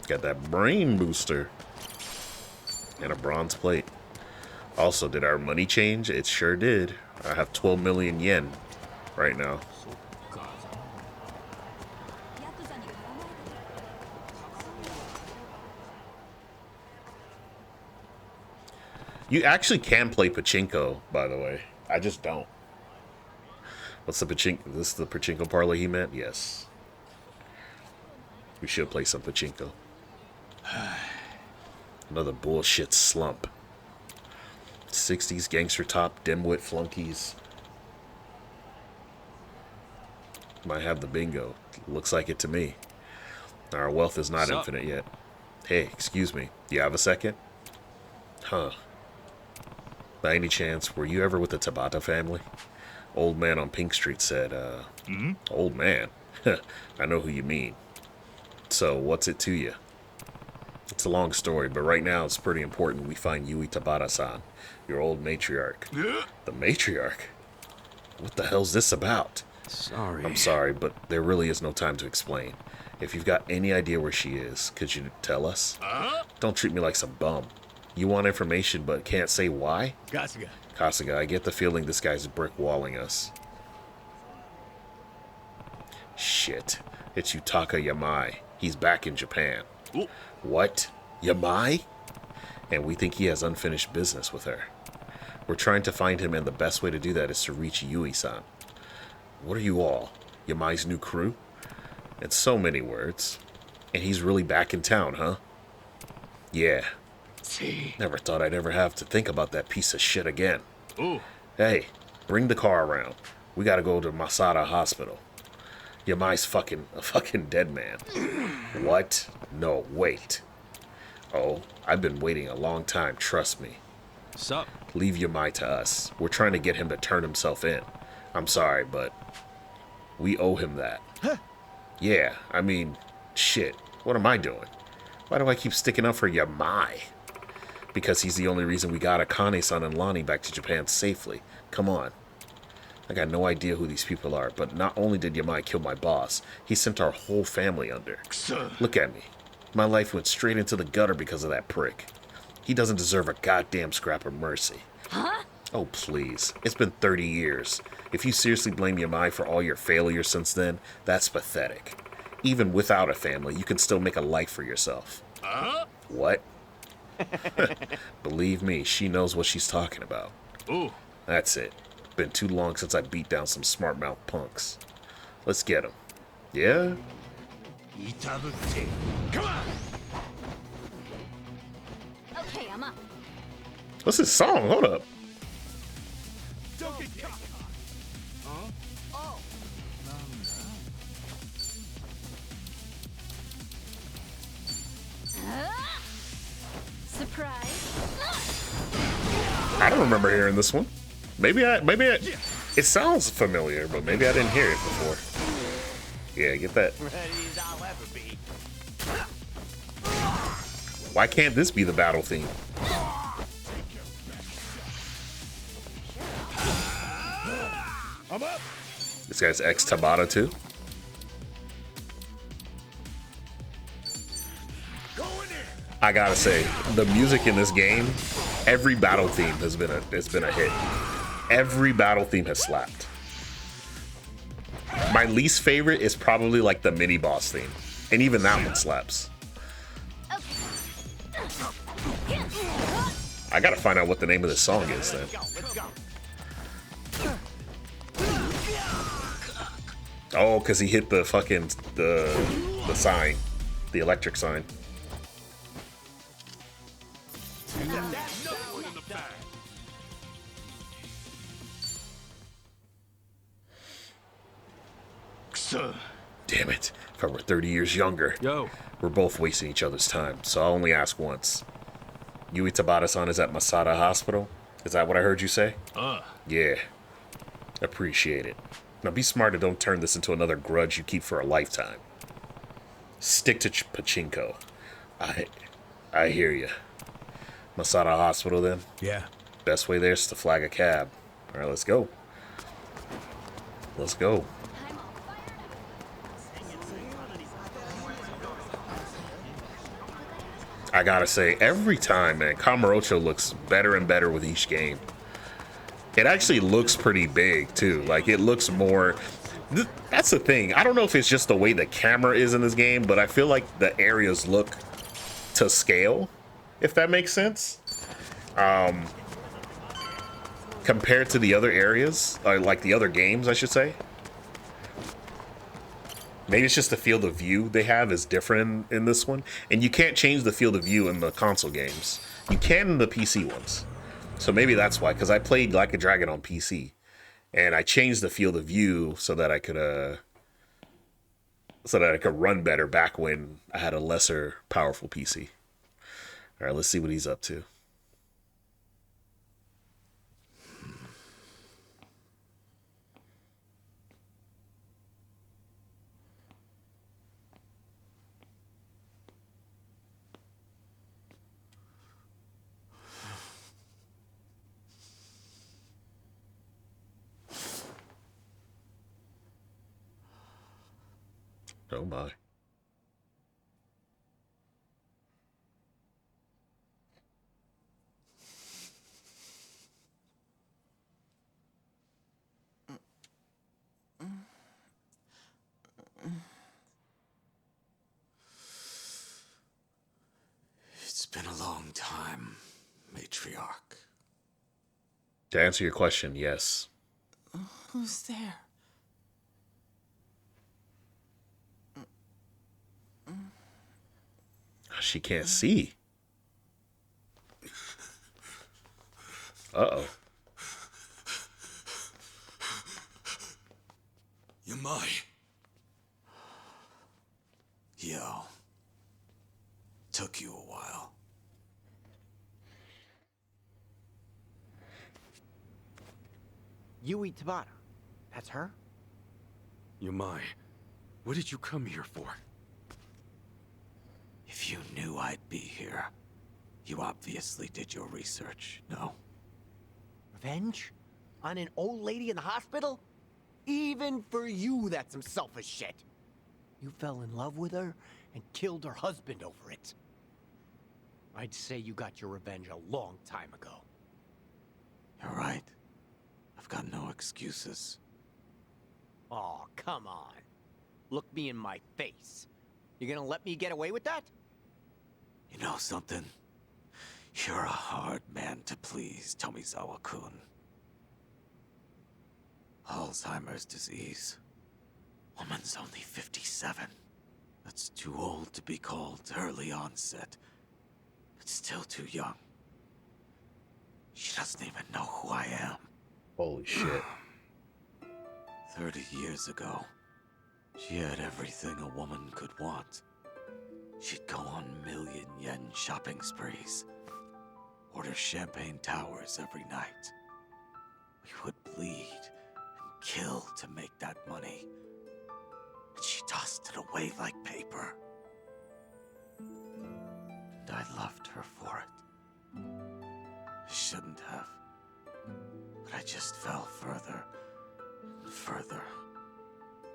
Got that brain booster. And a bronze plate. Also, did our money change? It sure did. I have 12 million yen right now. You actually can play pachinko, by the way. I just don't. What's the pachinko? This is the pachinko parlay he meant? Yes. We should play some pachinko. Another bullshit slump. 60s gangster top, dimwit flunkies. Might have the bingo. Looks like it to me. Our wealth is not infinite yet. Hey, excuse me. Do you have a second? Huh. By any chance, were you ever with the Tabata family? Old man on Pink Street said, Old man? I know who you mean. So, what's it to you? It's a long story, but right now it's pretty important we find Yui Tabata-san, your old matriarch. The matriarch? What the hell's this about? Sorry. I'm sorry, but there really is no time to explain. If you've got any idea where she is, could you tell us? Don't treat me like some bum. You want information but can't say why? Kasuga. Kasuga, I get the feeling this guy's brick walling us. Shit. It's Yutaka Yamai. He's back in Japan. Ooh. What? Yamai? And we think he has unfinished business with her. We're trying to find him, and the best way to do that is to reach Yui-san. What are you all? Yamai's new crew? It's so many words. And he's really back in town, huh? Yeah. Never thought I'd ever have to think about that piece of shit again. Ooh. Hey, bring the car around. We gotta go to Masada Hospital. Yamai's a fucking dead man. What? No, wait. Oh, I've been waiting a long time, trust me. Sup? Leave Yamai to us. We're trying to get him to turn himself in. I'm sorry, but we owe him that. Yeah, I mean, shit. What am I doing? Why do I keep sticking up for Yamai? Because he's the only reason we got Akane-san and Lonnie back to Japan safely. Come on. I got no idea who these people are, but not only did Yamai kill my boss, he sent our whole family under. Look at me. My life went straight into the gutter because of that prick. He doesn't deserve a goddamn scrap of mercy. Huh? Oh, please. It's been 30 years. If you seriously blame Yamai for all your failures since then, that's pathetic. Even without a family, you can still make a life for yourself. What? Believe me, she knows what she's talking about. Ooh. That's it. Been too long since I beat down some smart mouth punks. Let's get them. Yeah? Come on! Okay, I'm up. What's this song? Hold up. Don't get caught! Oh. Surprise. I don't remember hearing this one. Maybe I, it sounds familiar, but maybe I didn't hear it before. Yeah, get that. Ready as I'll ever be. Why can't this be the battle theme? I'm up! This guy's ex-Tabata too? Going in! I gotta say, the music in this game, every battle theme has been a hit. Every battle theme has slapped. My least favorite is probably like the mini boss theme, and even that one slaps. I gotta find out what the name of this song is then. Let's go! Oh, because he hit the fucking the sign, the electric sign. Damn it. If I were 30 years younger. Yo. We're both wasting each other's time, so I'll only ask once. Yui Tabata-san is at Masada Hospital? Is that what I heard you say? Yeah. Appreciate it. Now be smart and don't turn this into another grudge you keep for a lifetime. Stick to pachinko. I hear you. Masada Hospital then? Yeah. Best way there is to flag a cab. Alright, let's go. Let's go. I gotta say, every time, man, Kamurocho looks better and better with each game. It actually looks pretty big, too. Like, it looks more... That's the thing. I don't know if it's just the way the camera is in this game, but I feel like the areas look to scale, if that makes sense. Compared to the other areas, like the other games, I should say. Maybe it's just the field of view they have is different in this one. And you can't change the field of view in the console games. You can in the PC ones. So maybe that's why, because I played Like a Dragon on PC. And I changed the field of view so that I could run better back when I had a lesser powerful PC. All right, let's see what he's up to. Oh my. It's been a long time, Matriarch. To answer your question, yes. Who's there? She can't see. Uh-oh. Yamai. Yo. Took you a while. Yui Tabata. That's her? Yamai, what did you come here for? If you knew I'd be here, you obviously did your research, no? Revenge? On an old lady in the hospital? Even for you, that's some selfish shit. You fell in love with her and killed her husband over it. I'd say you got your revenge a long time ago. You're right. I've got no excuses. Oh, come on. Look me in my face. You gonna let me get away with that? You know something? You're a hard man to please, Tomizawa-kun. Alzheimer's disease. Woman's only 57. That's too old to be called early onset, but still too young. She doesn't even know who I am. Holy shit. 30 years ago, she had everything a woman could want. She'd go on million-yen shopping sprees, order champagne towers every night. We would bleed and kill to make that money. And she tossed it away like paper. And I loved her for it. I shouldn't have. But I just fell further and further.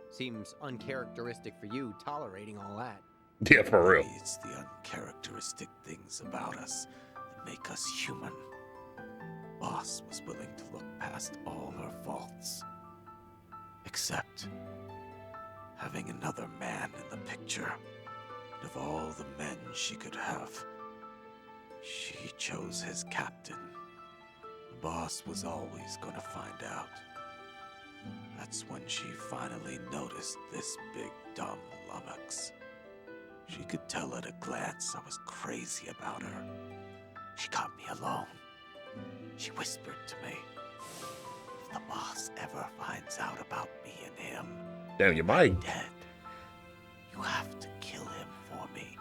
Seems uncharacteristic for you, tolerating all that. Yeah, for real. Maybe it's the uncharacteristic things about us that make us human. Boss was willing to look past all her faults. Except having another man in the picture. And of all the men she could have, she chose his captain. The boss was always gonna find out. That's when she finally noticed this big dumb lummox. She could tell at a glance I was crazy about her. She got me alone. She whispered to me, if the boss ever finds out about me and him, Damn, you might. dead, you have to kill him for me.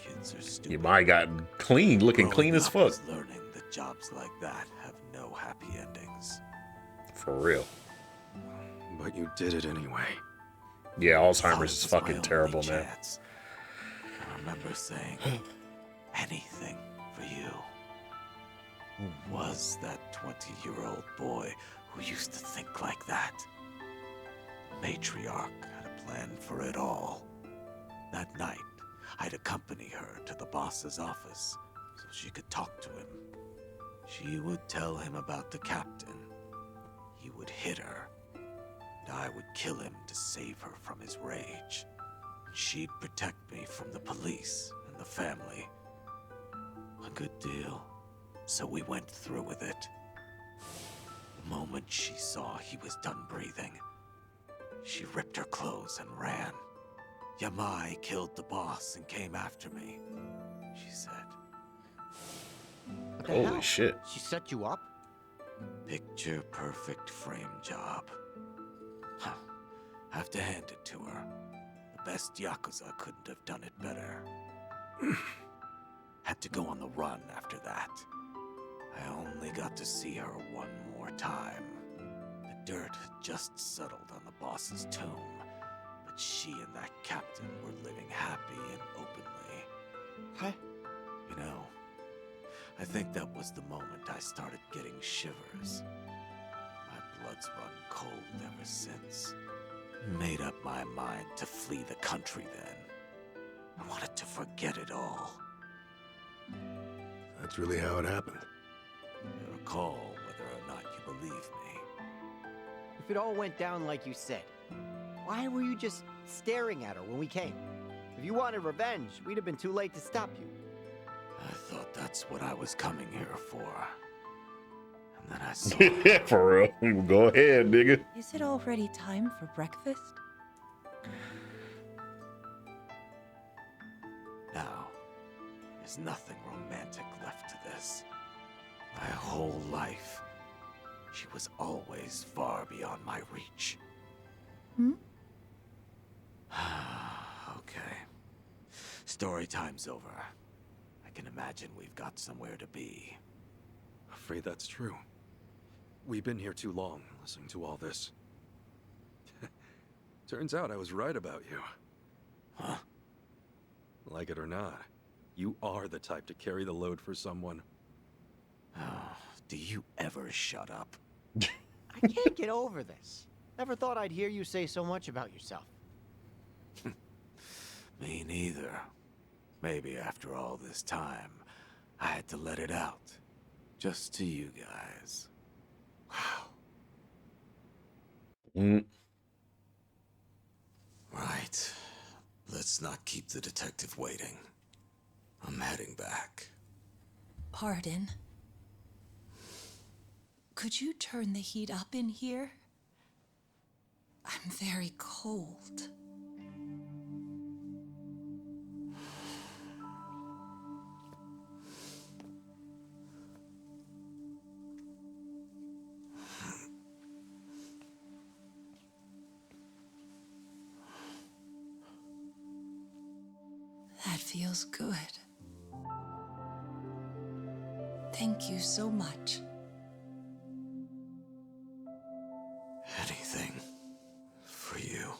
Kids are stupid. You might got clean, looking clean as Growing fuck. up is learning that jobs like that have no happy endings. For real. But you did it anyway. Yeah, Thought Alzheimer's it is was my fucking only terrible, man. chance. I remember saying, anything for you. Who was that 20-year-old boy who used to think like that? The matriarch had a plan for it all. That night, I'd accompany her to the boss's office so she could talk to him. She would tell him about the captain. He would hit her, and I would kill him to save her from his rage. She'd protect me from the police and the family. A good deal. So we went through with it. The moment she saw he was done breathing, she ripped her clothes and ran. Yamai killed the boss and came after me, she said. What the Holy hell? shit. She set you up? Picture perfect frame job. Huh. Have to hand it to her. The best Yakuza couldn't have done it better. Had to go on the run after that. I only got to see her one more time. The dirt had just settled on the boss's tomb, but she and that captain were living happy and openly. Huh? You know, I think that was the moment I started getting shivers. My blood's run cold ever since. Made up my mind to flee the country then. I wanted to forget it all. That's really how it happened. Your call whether or not you believe me. If it all went down like you said, why were you just staring at her when we came? If you wanted revenge, we'd have been too late to stop you. I thought that's what I was coming here for. And then I saw... Yeah, for real. Go ahead, nigga. Is it already time for breakfast? Now, there's nothing romantic left to this. My whole life, she was always far beyond my reach. Hmm? Okay. Story time's over. I can imagine we've got somewhere to be. Afraid that's true. We've been here too long, listening to all this. Turns out I was right about you. Huh? Like it or not, you are the type to carry the load for someone. Oh, do you ever shut up? I can't get over this. Never thought I'd hear you say so much about yourself. Me neither. Maybe after all this time, I had to let it out. Just to you guys. Wow. Right. Let's not keep the detective waiting. I'm heading back. Pardon? Could you turn the heat up in here? I'm very cold. That feels good. Thank you so much. Anything for you.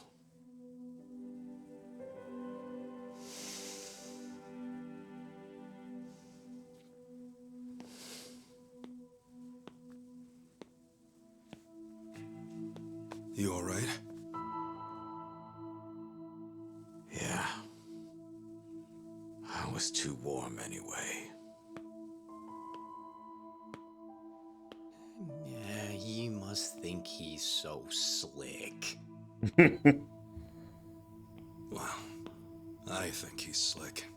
You all right? Yeah. I was too warm anyway. Yeah, you must think he's so slick. Well, I think he's slick.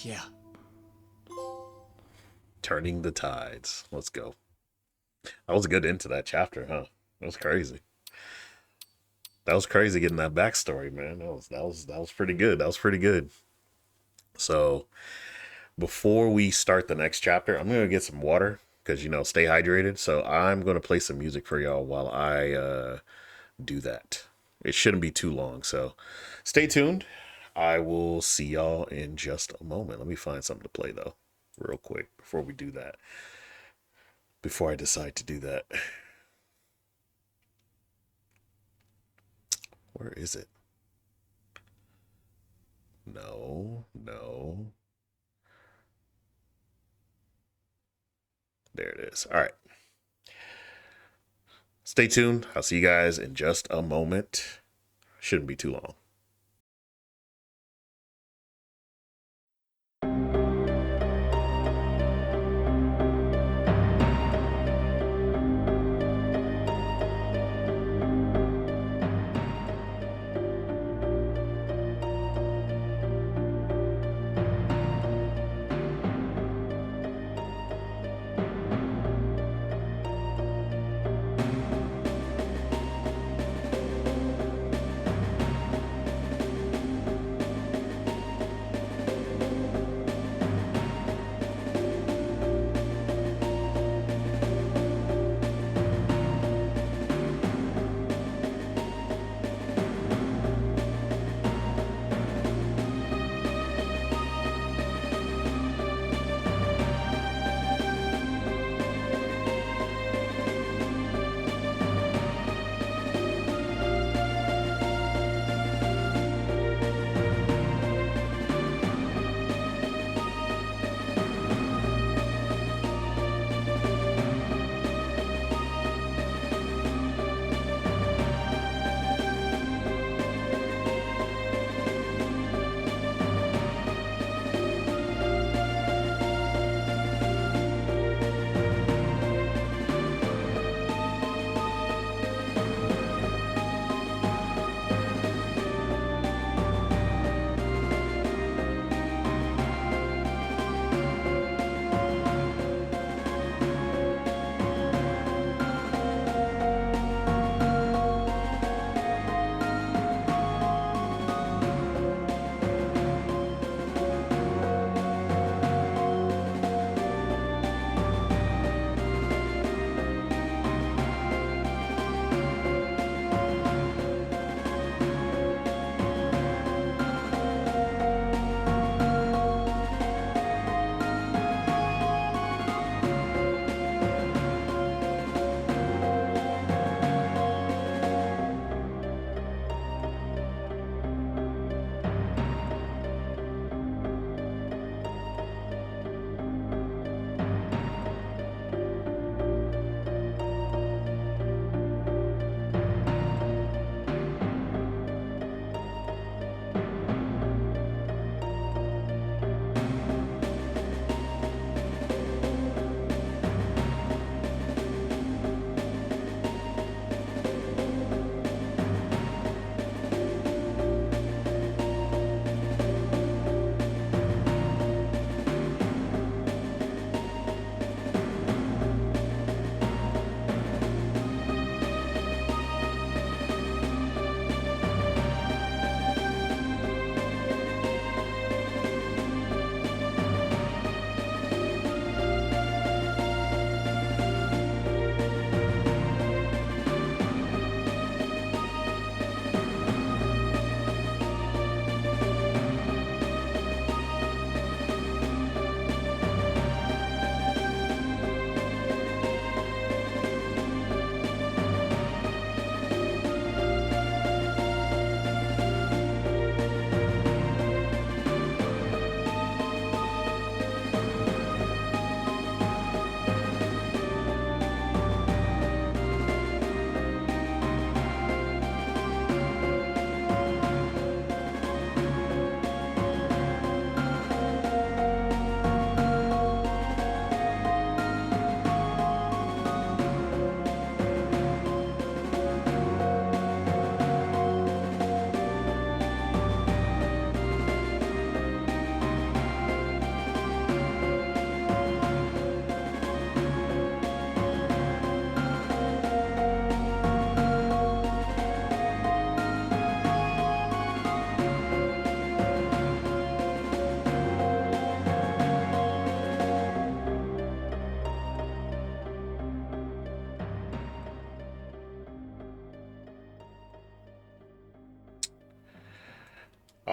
Yeah. Turning the tides. Let's go. That was a good end to that chapter, huh? That was crazy. That was crazy getting that backstory, man. That was pretty good. That was pretty good. So before we start the next chapter, I'm gonna get some water because stay hydrated. So I'm gonna play some music for y'all while I do that. It shouldn't be too long, so stay tuned. I will see y'all in just a moment. Let me find something to play though, real quick before we do that. Before I decide to do that. Where is it? No. There it is. All right. Stay tuned. I'll see you guys in just a moment. Shouldn't be too long.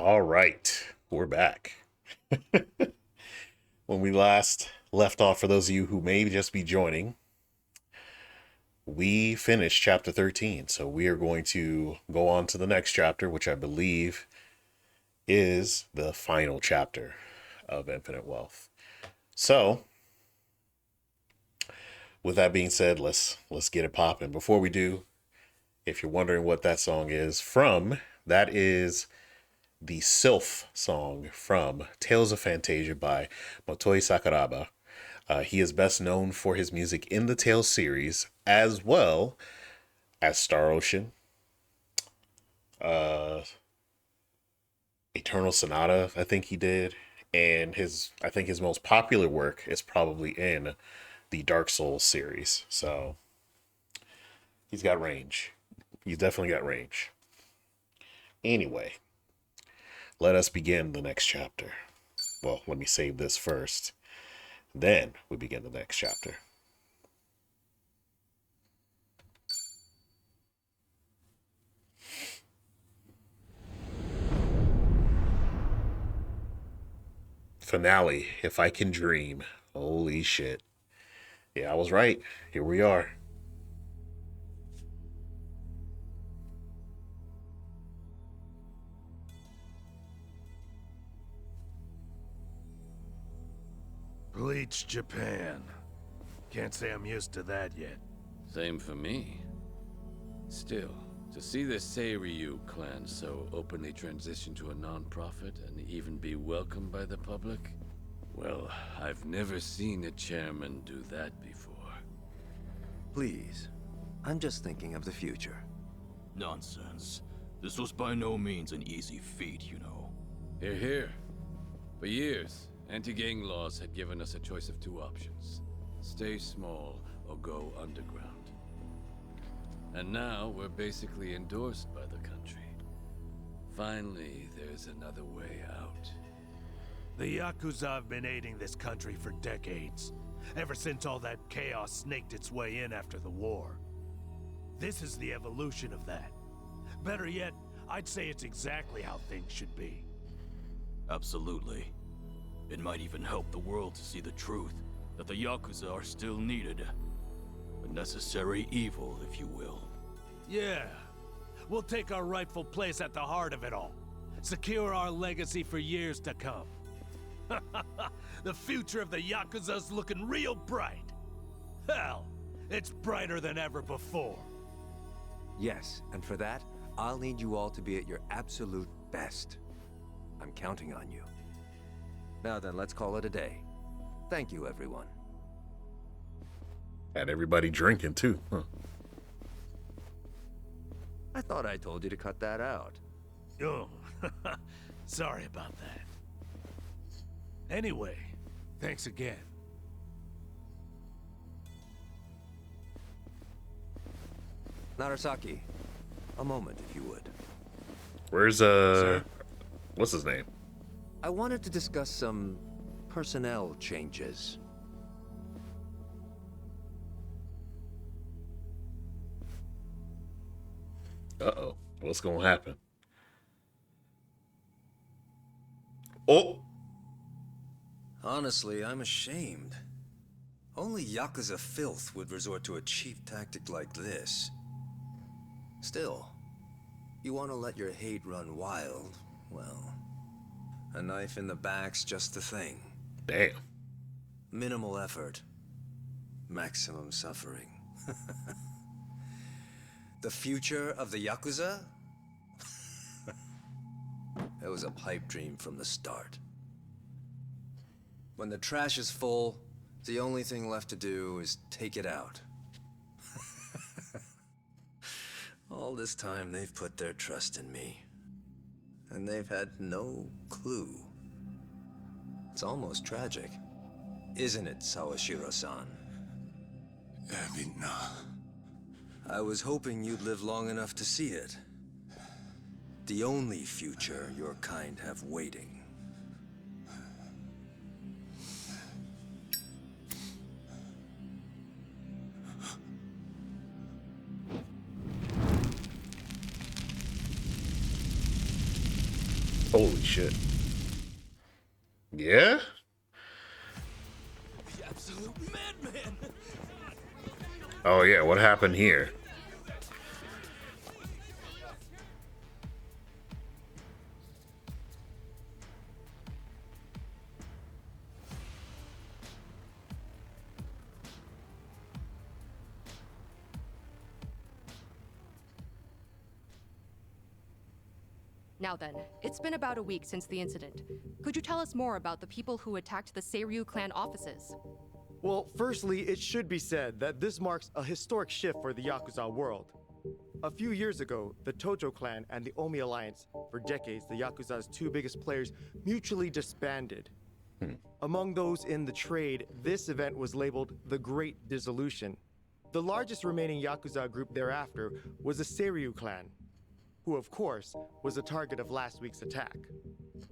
All right, we're back. When we last left off, for those of you who may just be joining, we finished chapter 13. So we are going to go on to the next chapter, which I believe is the final chapter of Infinite Wealth. So with that being said, let's get it popping. Before we do, if you're wondering what that song is from, that is the Sylph song from Tales of Phantasia by Motoi Sakuraba. He is best known for his music in the Tales series, as well as Star Ocean, Eternal Sonata, I think he did, and I think his most popular work is probably in the Dark Souls series. So he's got range. He's definitely got range. Anyway, let us begin the next chapter. Well, let me save this first. Then we begin the next chapter. Finale, If I Can Dream. Holy shit. Yeah, I was right. Here we are. Bleach Japan. Can't say I'm used to that yet. Same for me. Still, to see the Seiryu clan so openly transition to a non-profit and even be welcomed by the public, well, I've never seen a chairman do that before. Please, I'm just thinking of the future. Nonsense. This was by no means an easy feat, you know. Hear, hear. For years, anti-gang laws had given us a choice of two options. Stay small or go underground. And now we're basically endorsed by the country. Finally, there's another way out. The Yakuza have been aiding this country for decades. Ever since all that chaos snaked its way in after the war. This is the evolution of that. Better yet, I'd say it's exactly how things should be. Absolutely. It might even help the world to see the truth, that the Yakuza are still needed. A necessary evil, if you will. Yeah. We'll take our rightful place at the heart of it all. Secure our legacy for years to come. The future of the Yakuza's looking real bright. Hell, it's brighter than ever before. Yes, and for that, I'll need you all to be at your absolute best. I'm counting on you. Now then, let's call it a day. Thank you, everyone. Had everybody drinking too, huh? I thought I told you to cut that out. Oh, sorry about that. Anyway, thanks again. Narasaki, a moment if you would. Where's Sir? What's his name? I wanted to discuss some personnel changes. Uh-oh. What's gonna happen? Oh! Honestly, I'm ashamed. Only Yakuza filth would resort to a cheap tactic like this. Still, you want to let your hate run wild, well, a knife in the back's just the thing. Damn. Minimal effort, maximum suffering. The future of the Yakuza? It was a pipe dream from the start. When the trash is full, the only thing left to do is take it out. All this time they've put their trust in me. And they've had no clue. It's almost tragic. Isn't it, Sawashiro-san? Evina. I was hoping you'd live long enough to see it. The only future your kind have waiting. Holy shit. Yeah? The absolute madman. Oh yeah, what happened here? Now then, it's been about a week since the incident. Could you tell us more about the people who attacked the Seiryu clan offices? Well, firstly, it should be said that this marks a historic shift for the Yakuza world. A few years ago, the Tojo clan and the Omi Alliance, for decades the Yakuza's two biggest players, mutually disbanded. Among those in the trade, this event was labeled the Great Dissolution. The largest remaining Yakuza group thereafter was the Seiryu clan, who of course was the target of last week's attack.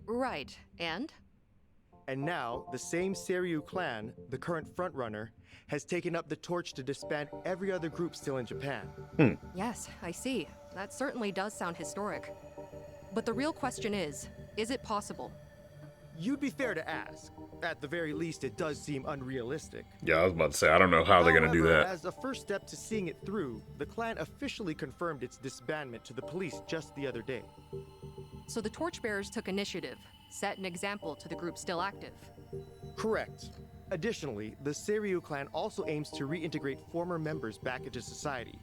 Right, and? And now, the same Seiryu clan, the current frontrunner, has taken up the torch to disband every other group still in Japan. Yes, I see. That certainly does sound historic. But the real question is it possible? You'd be fair to ask. At the very least, it does seem unrealistic. Yeah, I was about to say, I don't know how they're gonna do that. As a first step to seeing it through, the clan officially confirmed its disbandment to the police just the other day. So the torchbearers took initiative, set an example to the group still active. Correct. Additionally, the Seiryu clan also aims to reintegrate former members back into society.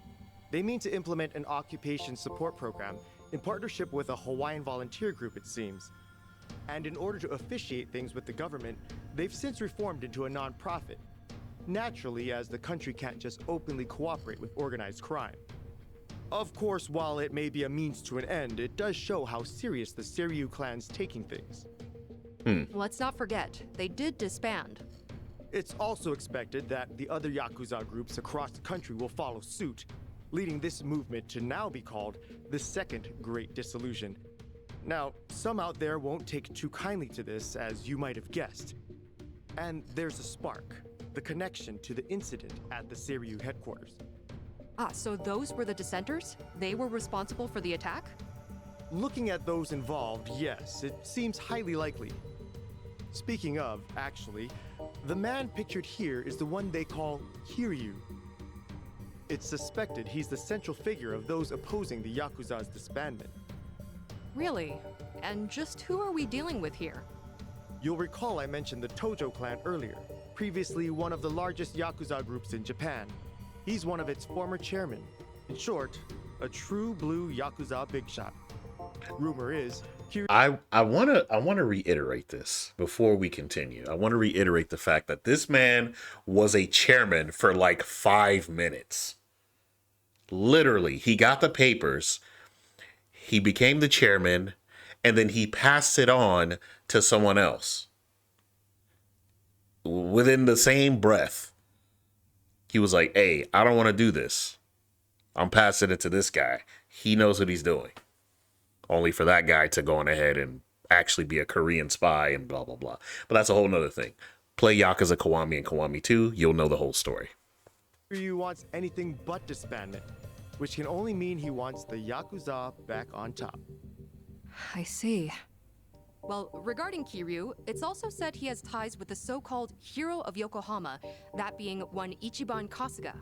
They mean to implement an occupation support program in partnership with a Hawaiian volunteer group, it seems. And in order to officiate things with the government, they've since reformed into a non-profit. Naturally, as the country can't just openly cooperate with organized crime. Of course, while it may be a means to an end, it does show how serious the Seiryu clan's taking things. Let's not forget, they did disband. It's also expected that the other Yakuza groups across the country will follow suit, leading this movement to now be called the Second Great Dissolution. Now, some out there won't take too kindly to this, as you might have guessed. And there's a spark, the connection to the incident at the Seiryu headquarters. Ah, so those were the dissenters? They were responsible for the attack? Looking at those involved, yes, it seems highly likely. Speaking of, actually, the man pictured here is the one they call Kiryu. It's suspected he's the central figure of those opposing the Yakuza's disbandment. Really? And just who are we dealing with here? You'll recall I mentioned the Tojo clan earlier, previously one of the largest Yakuza groups in Japan. He's one of its former chairmen. In short, a true blue Yakuza big shot. Rumor is, I want to reiterate this before we continue. I want to reiterate the fact that this man was a chairman for like 5 minutes. Literally, he got the papers, he became the chairman, and then he passed it on to someone else. Within the same breath, he was like, hey, I don't want to do this. I'm passing it to this guy. He knows what he's doing. Only for that guy to go on ahead and actually be a Korean spy and blah, blah, blah. But that's a whole nother thing. Play Yakuza Kiwami and Kiwami 2. You'll know the whole story. Kiryu wants anything but disbandment, which can only mean he wants the Yakuza back on top. I see. Well, regarding Kiryu, it's also said he has ties with the so-called Hero of Yokohama, that being one Ichiban Kasuga.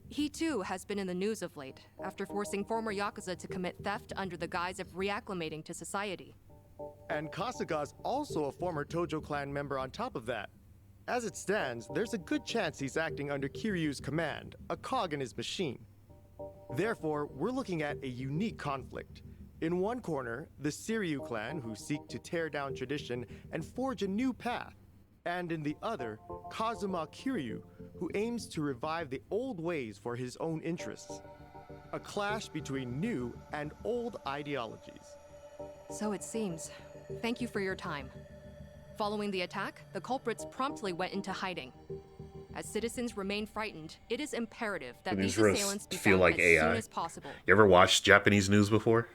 He too has been in the news of late, after forcing former Yakuza to commit theft under the guise of reacclimating to society. And Kasuga's also a former Tojo clan member on top of that. As it stands, there's a good chance he's acting under Kiryu's command, a cog in his machine. Therefore, we're looking at a unique conflict. In one corner, the Seiryu clan, who seek to tear down tradition and forge a new path. And in the other, Kazuma Kiryu, who aims to revive the old ways for his own interests. A clash between new and old ideologies. So it seems. Thank you for your time. Following the attack, the culprits promptly went into hiding. As citizens remain frightened, it is imperative that these assailants be found as soon as possible. You ever watched Japanese news before?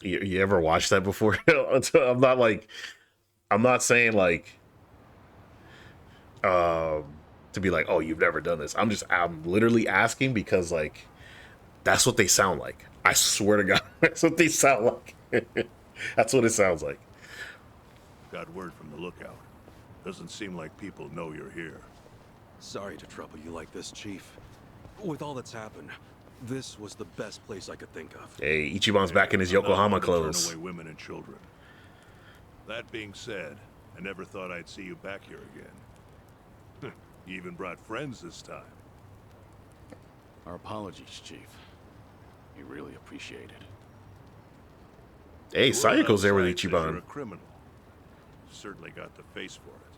You ever watched that before? I'm not saying like to be like, oh, you've never done this. I'm literally asking because like that's what they sound like. I swear to God, that's what they sound like. That's what it sounds like. Got word from the lookout. Doesn't seem like people know you're here. Sorry to trouble you like this, Chief. With all that's happened, this was the best place I could think of. Hey, Ichiban's back in his I'm not Yokohama one to turn clothes. away women and children. That being said, I never thought I'd see you back here again. You even brought friends this time. Our apologies, Chief. We really appreciate it. Hey, The word Sayako's there with outside says You're a Ichiban. criminal. Certainly got the face for it.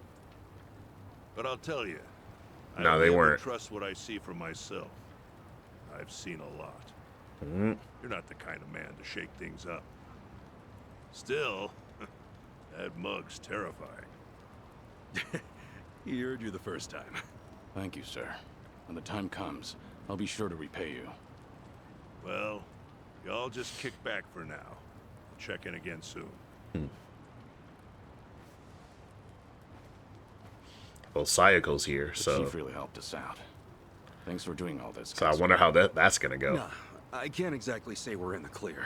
But I'll tell you, I No, they only ever weren't. trust what I see for myself. I've seen a lot. Mm. You're not the kind of man to shake things up. Still, that mug's terrifying. He heard you the first time. Thank you, sir. When the time comes, I'll be sure to repay you. Well, y'all just kick back for now. Check in again soon. Well, Sayako's here, The so Chief really helped us out. Thanks for doing all this. I wonder how that's gonna go. Nah, I can't exactly say we're in the clear.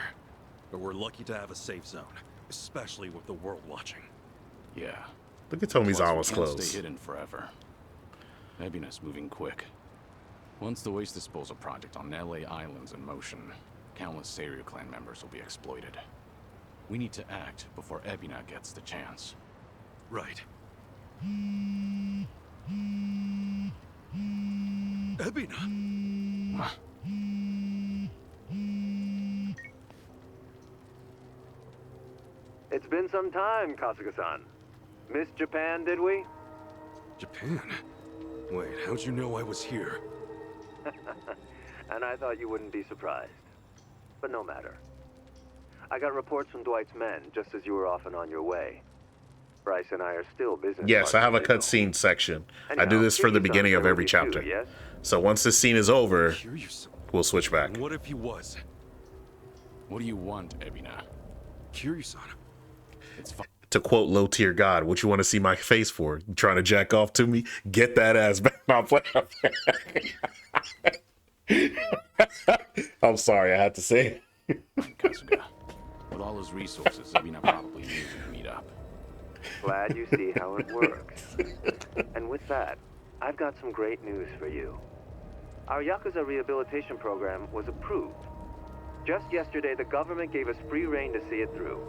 But we're lucky to have a safe zone, especially with the world watching. Yeah. Look at Plus, we Tomizawa's can't clothes. stay hidden forever. Ebina's moving quick. Once the waste disposal project on LA Island's in motion, countless Seiryu clan members will be exploited. We need to act before Ebina gets the chance. Right. Ebina? It's been some time, Kasuga-san. Missed Japan, did we? Japan? Wait, how'd you know I was here? And I thought you wouldn't be surprised. But no matter. I got reports from Dwight's men just as you were off and on your way. Bryce and I are still business Yes, I have a partners. cutscene section. I Anyhow, do this for the Kiryu's beginning of there every with you too, chapter. yes? So once this scene is over, we'll switch back. What if he was? What do you want, Ebina? Kiryu-san. It's fine. To quote Low Tier God, what you want to see my face for? You trying to jack off to me? Get that ass back. No, I'm playing. I'm sorry, I had to say it. Kasuga. With all his resources, Ebina probably needs you to meet up. Glad you see how it works. And with that, I've got some great news for you. Our Yakuza rehabilitation program was approved. Just yesterday, the government gave us free rein to see it through.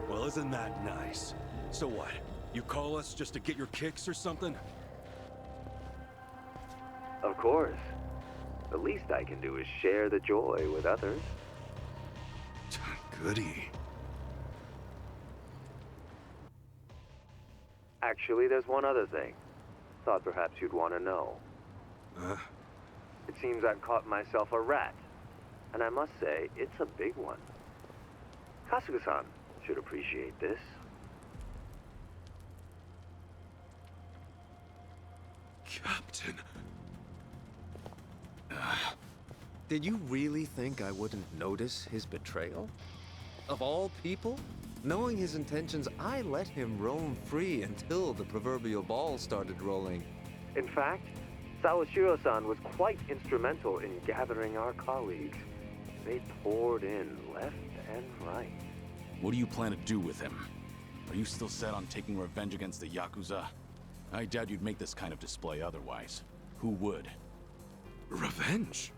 Well, isn't that nice? So what? You call us just to get your kicks or something? Of course. The least I can do is share the joy with others. Goody. Actually, there's one other thing. Thought perhaps you'd want to know. Huh? It seems I've caught myself a rat. And I must say, it's a big one. Kasuga-san should appreciate this. Captain. Did you really think I wouldn't notice his betrayal? Of all people? Knowing his intentions, I let him roam free until the proverbial ball started rolling. In fact, Sawashiro-san was quite instrumental in gathering our colleagues. They poured in left and right. What do you plan to do with him? Are you still set on taking revenge against the Yakuza? I doubt you'd make this kind of display otherwise. Who would? Revenge?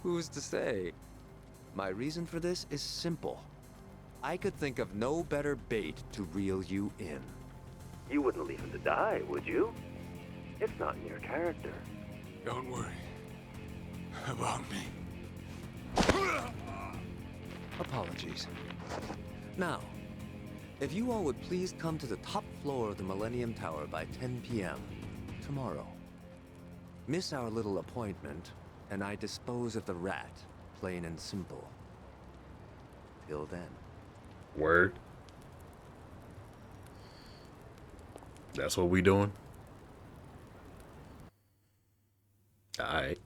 Who's to say? My reason for this is simple. I could think of no better bait to reel you in. You wouldn't leave him to die, would you? It's not in your character. Don't worry about me. Apologies. Now, if you all would please come to the top floor of the Millennium Tower by 10 p.m. tomorrow. Miss our little appointment, and I dispose of the rat, plain and simple. Till then. Word. That's what we doing? Alright.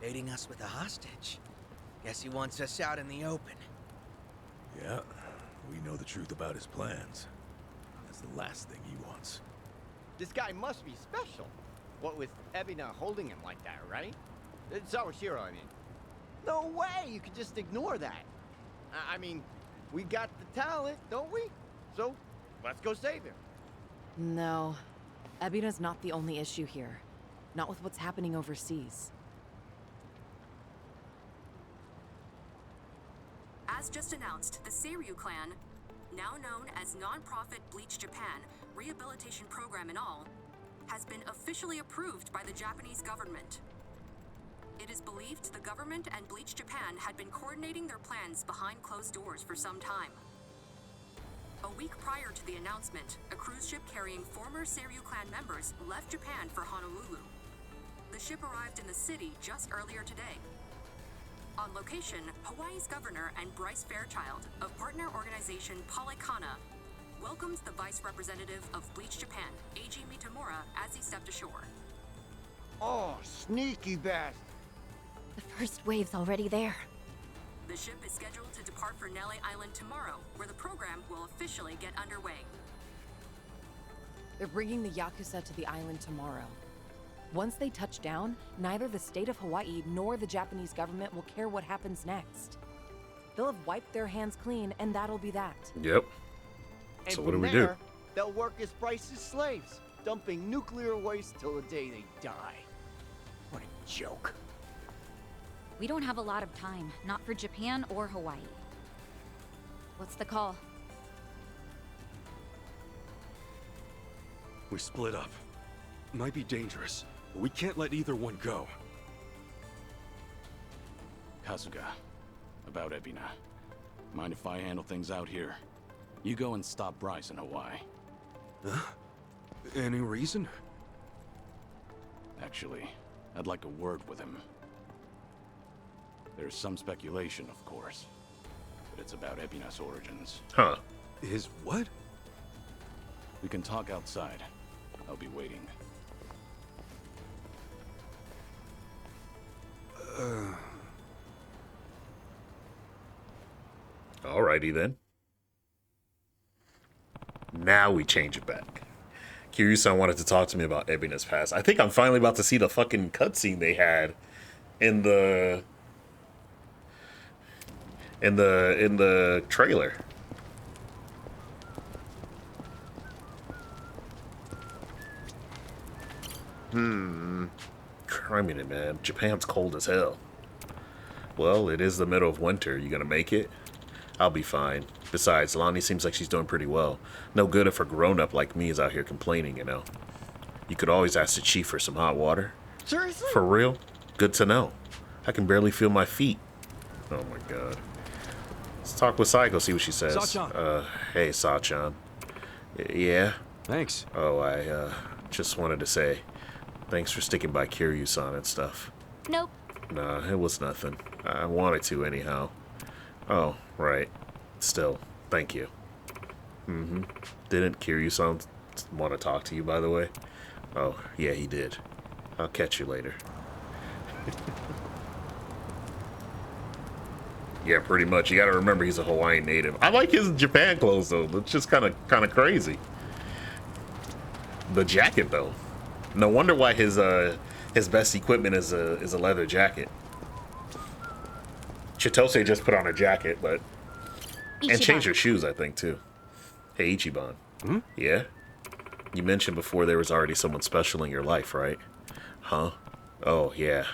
Baiting us with a hostage. Guess he wants us out in the open. Yeah, we know the truth about his plans. That's the last thing he wants. This guy must be special. What with Ebina holding him like that, right? Sawashiro, I mean. No way you could just ignore that. I mean, we got the talent, don't we? So, let's go save him. No. Ebina's not the only issue here. Not with what's happening overseas. As just announced, the Seiryu clan, now known as non-profit Bleach Japan, rehabilitation program and all, has been officially approved by the Japanese government. It is believed the government and Bleach Japan had been coordinating their plans behind closed doors for some time. A week prior to the announcement, a cruise ship carrying former Seiryu clan members left Japan for Honolulu. The ship arrived in the city just earlier today. On location, Hawaii's governor and Bryce Fairchild of partner organization Polycana welcomes the vice representative of Bleach Japan, Eiji Mitamura, as he stepped ashore. Oh, sneaky bastard. The first wave's already there. The ship is scheduled to depart for Nelly Island tomorrow, where the program will officially get underway. They're bringing the Yakuza to the island tomorrow. Once they touch down, neither the state of Hawaii nor the Japanese government will care what happens next. They'll have wiped their hands clean, and that'll be that. Yep. And So what do from we there, do? They'll work as Bryce's slaves, dumping nuclear waste till the day they die. What a joke. We don't have a lot of time, not for Japan or Hawaii. What's the call? We split up. Might be dangerous, but we can't let either one go. Kasuga, about Ebina. Mind if I handle things out here? You go and stop Bryce in Hawaii. Huh? Any reason? Actually, I'd like a word with him. There's some speculation, of course, but it's about Ebina's origins. Huh. His what? We can talk outside. I'll be waiting. Alrighty then. Now we change it back. Kiryu-san wanted to talk to me about Ebina's past. I think I'm finally about to see the fucking cutscene they had in the trailer. Criminy, man. Japan's cold as hell. Well, it is the middle of winter. You gonna make it? I'll be fine. Besides, Lonnie seems like she's doing pretty well. No good if a grown-up like me is out here complaining, you know. You could always ask the chief for some hot water. Seriously? For real? Good to know. I can barely feel my feet. Oh my god. Let's talk with Saiko, see what she says. Sachan. Hey, Sachan. Yeah? Thanks. Oh, I, just wanted to say, thanks for sticking by Kiryu-san and stuff. Nope. Nah, it was nothing. I wanted to anyhow. Oh, right. Still, thank you. Didn't Kiryu-san want to talk to you, by the way? Oh, yeah, he did. I'll catch you later. Yeah, pretty much. You gotta remember he's a Hawaiian native. I like his Japan clothes, though. It's just kind of crazy. The jacket, though. No wonder why his best equipment is a leather jacket. Chitose just put on a jacket, but and changed her shoes, I think, too. Hey, Ichiban. Yeah? You mentioned before there was already someone special in your life, right? Huh? Oh, yeah.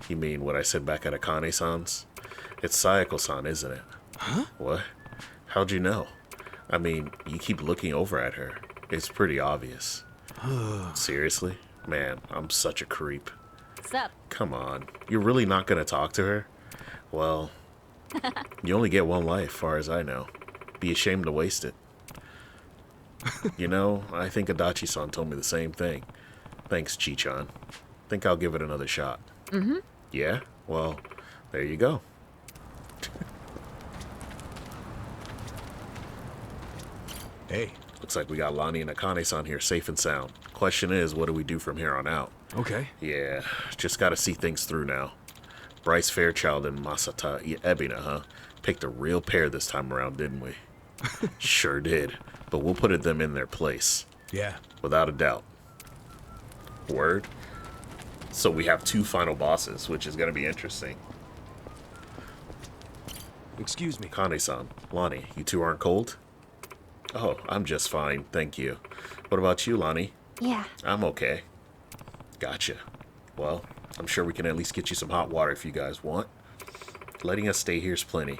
You mean what I said back at Akane-san's? It's Sayako-san, isn't it? Huh? What? How'd you know? I mean, you keep looking over at her. It's pretty obvious. Seriously? Man, I'm such a creep. What's up? Come on. You're really not gonna talk to her? Well, you only get one life, far as I know. Be ashamed to waste it. You know, I think Adachi-san told me the same thing. Thanks, Chi-chan. Think I'll give it another shot. Yeah? Well, there you go. Hey. Looks like we got Lonnie and Akane-san here safe and sound. Question is, what do we do from here on out? Okay. Yeah, just gotta see things through now. Bryce Fairchild and Masata Ebina, huh? Picked a real pair this time around, didn't we? Sure did. But we'll put them in their place. Yeah. Without a doubt. Word? So we have 2 final bosses, which is going to be interesting. Excuse me. Kane-san, Lonnie, you two aren't cold? Oh, I'm just fine, thank you. What about you, Lonnie? Yeah. I'm okay. Gotcha. Well, I'm sure we can at least get you some hot water if you guys want. Letting us stay here's plenty.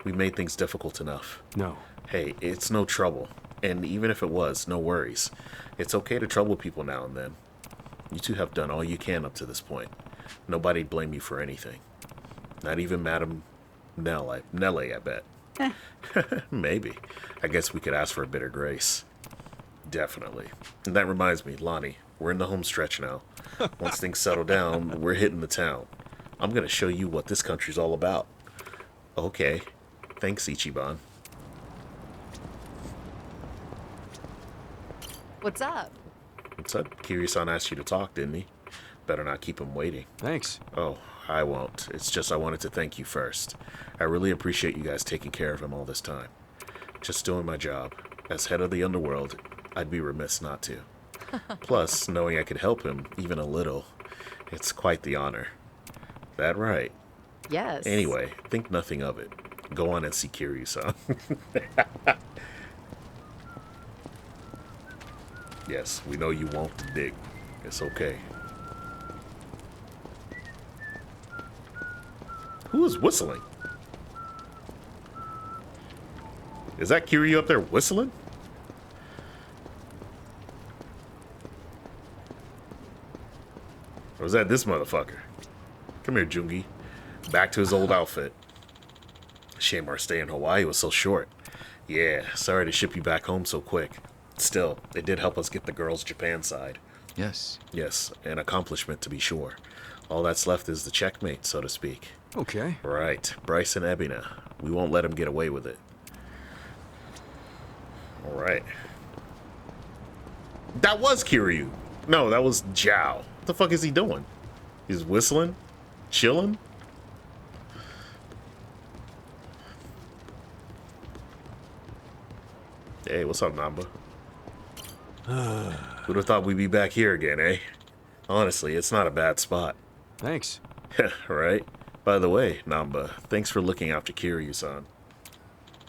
We made things difficult enough. No. Hey, it's no trouble. And even if it was, no worries. It's okay to trouble people now and then. You two have done all you can up to this point. Nobody'd blame you for anything. Not even Madame Nelle, I bet. Maybe. I guess we could ask for a bit of grace. Definitely. And that reminds me, Lonnie, we're in the home stretch now. Once things settle down, we're hitting the town. I'm going to show you what this country's all about. Okay. Thanks, Ichiban. What's up? What's up? Kiryu-san asked you to talk, didn't he? Better not keep him waiting. Thanks. Oh, I won't. It's just I wanted to thank you first. I really appreciate you guys taking care of him all this time. Just doing my job. As head of the underworld, I'd be remiss not to. Plus, knowing I could help him, even a little, it's quite the honor. That right? Yes. Anyway, think nothing of it. Go on and see Kiryu-san. Yes, we know you won't dig. It's okay. Who is whistling? Is that Kiryu up there whistling? Or was that this motherfucker? Come here, Jungi. Back to his old outfit. Shame our stay in Hawaii was so short. Yeah, sorry to ship you back home so quick. Still, it did help us get the girls' Japan side. Yes. Yes, an accomplishment to be sure. All that's left is the checkmate, so to speak. Okay. Right, Bryce and Ebina. We won't let him get away with it. Alright. That was Kiryu. No, that was Zhao. What the fuck is he doing? He's whistling? Chilling? Hey, what's up, Namba? Who'd have thought we'd be back here again, eh? Honestly, it's not a bad spot. Thanks. Right? By the way, Namba, thanks for looking after Kiryu-san.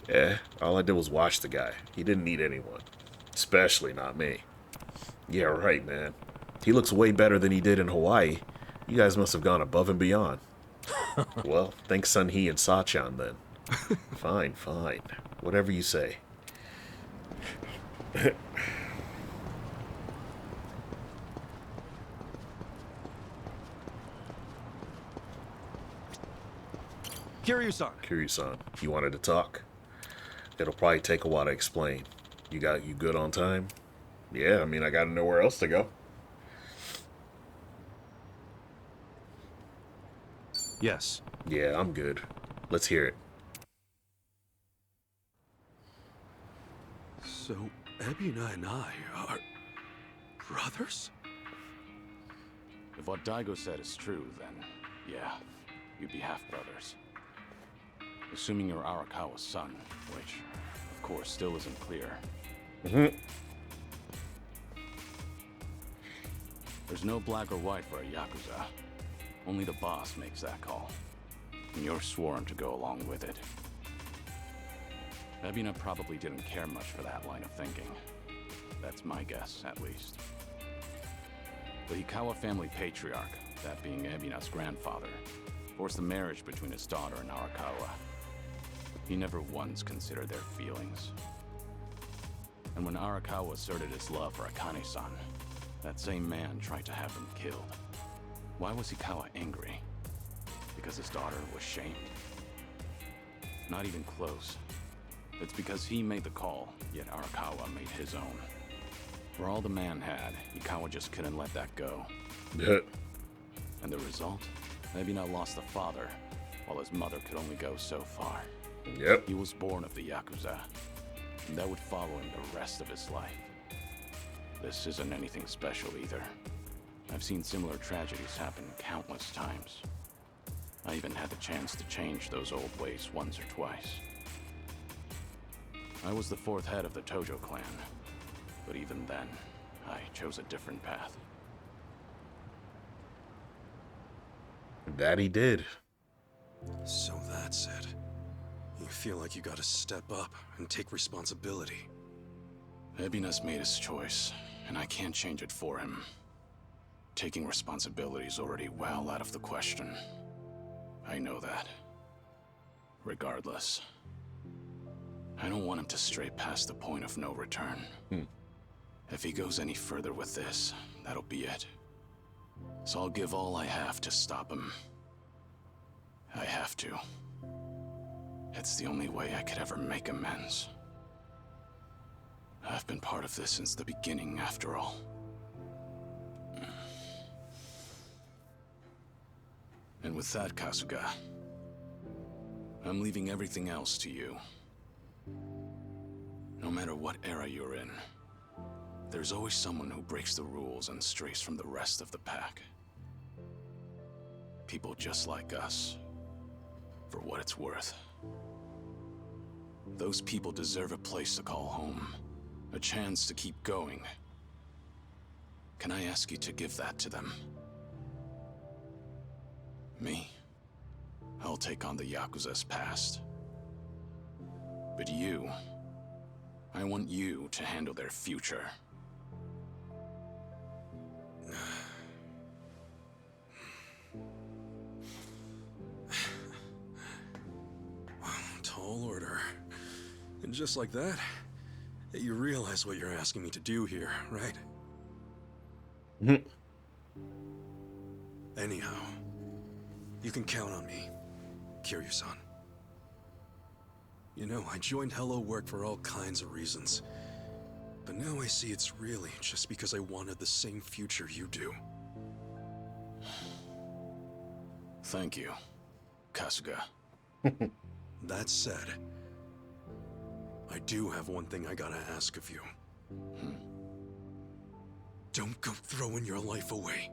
Yeah, all I did was watch the guy. He didn't need anyone. Especially not me. Yeah, right, man. He looks way better than he did in Hawaii. You guys must have gone above and beyond. Well, thanks Sun-hee and Sa-chan then. Fine, fine. Whatever you say. Kiryu-san. Kiryu-san, you wanted to talk? It'll probably take a while to explain. You good on time? Yeah, I mean, I got nowhere else to go. Yes. Yeah, I'm good. Let's hear it. So, Ebina and I are brothers? If what Daigo said is true, then yeah, you'd be half-brothers. Assuming you're Arakawa's son, which, of course, still isn't clear. There's no black or white for a Yakuza. Only the boss makes that call. And you're sworn to go along with it. Ebina probably didn't care much for that line of thinking. That's my guess, at least. The Hikawa family patriarch, that being Ebina's grandfather, forced the marriage between his daughter and Arakawa. He never once considered their feelings. And when Arakawa asserted his love for Akane-san, that same man tried to have him killed. Why was Hikawa angry? Because his daughter was shamed? Not even close. It's because he made the call, yet Arakawa made his own. For all the man had, Hikawa just couldn't let that go. And the result? Ebina lost the father, while his mother could only go so far. Yep. He was born of the Yakuza, and that would follow him the rest of his life. This isn't anything special either. I've seen similar tragedies happen countless times. I even had the chance to change those old ways once or twice. I was the fourth head of the Tojo clan, but even then, I chose a different path. That he did. So that's it. You feel like you gotta step up and take responsibility. Ebinas made his choice, and I can't change it for him. Taking responsibility is already well out of the question. I know that. Regardless, I don't want him to stray past the point of no return. If he goes any further with this, that'll be it. So I'll give all I have to stop him. I have to. It's the only way I could ever make amends. I've been part of this since the beginning, after all. And with that, Kasuga, I'm leaving everything else to you. No matter what era you're in, there's always someone who breaks the rules and strays from the rest of the pack. People just like us, for what it's worth. Those people deserve a place to call home, a chance to keep going. Can I ask you to give that to them? Me? I'll take on the Yakuza's past. But you, I want you to handle their future. Tall order. And just like that, you realize what you're asking me to do here, right? Anyhow, you can count on me, Kiryu-san. You know, I joined Hello Work for all kinds of reasons. But now I see it's really just because I wanted the same future you do. Thank you, Kasuga. That said, I do have one thing I gotta ask of you. Don't go throwing your life away.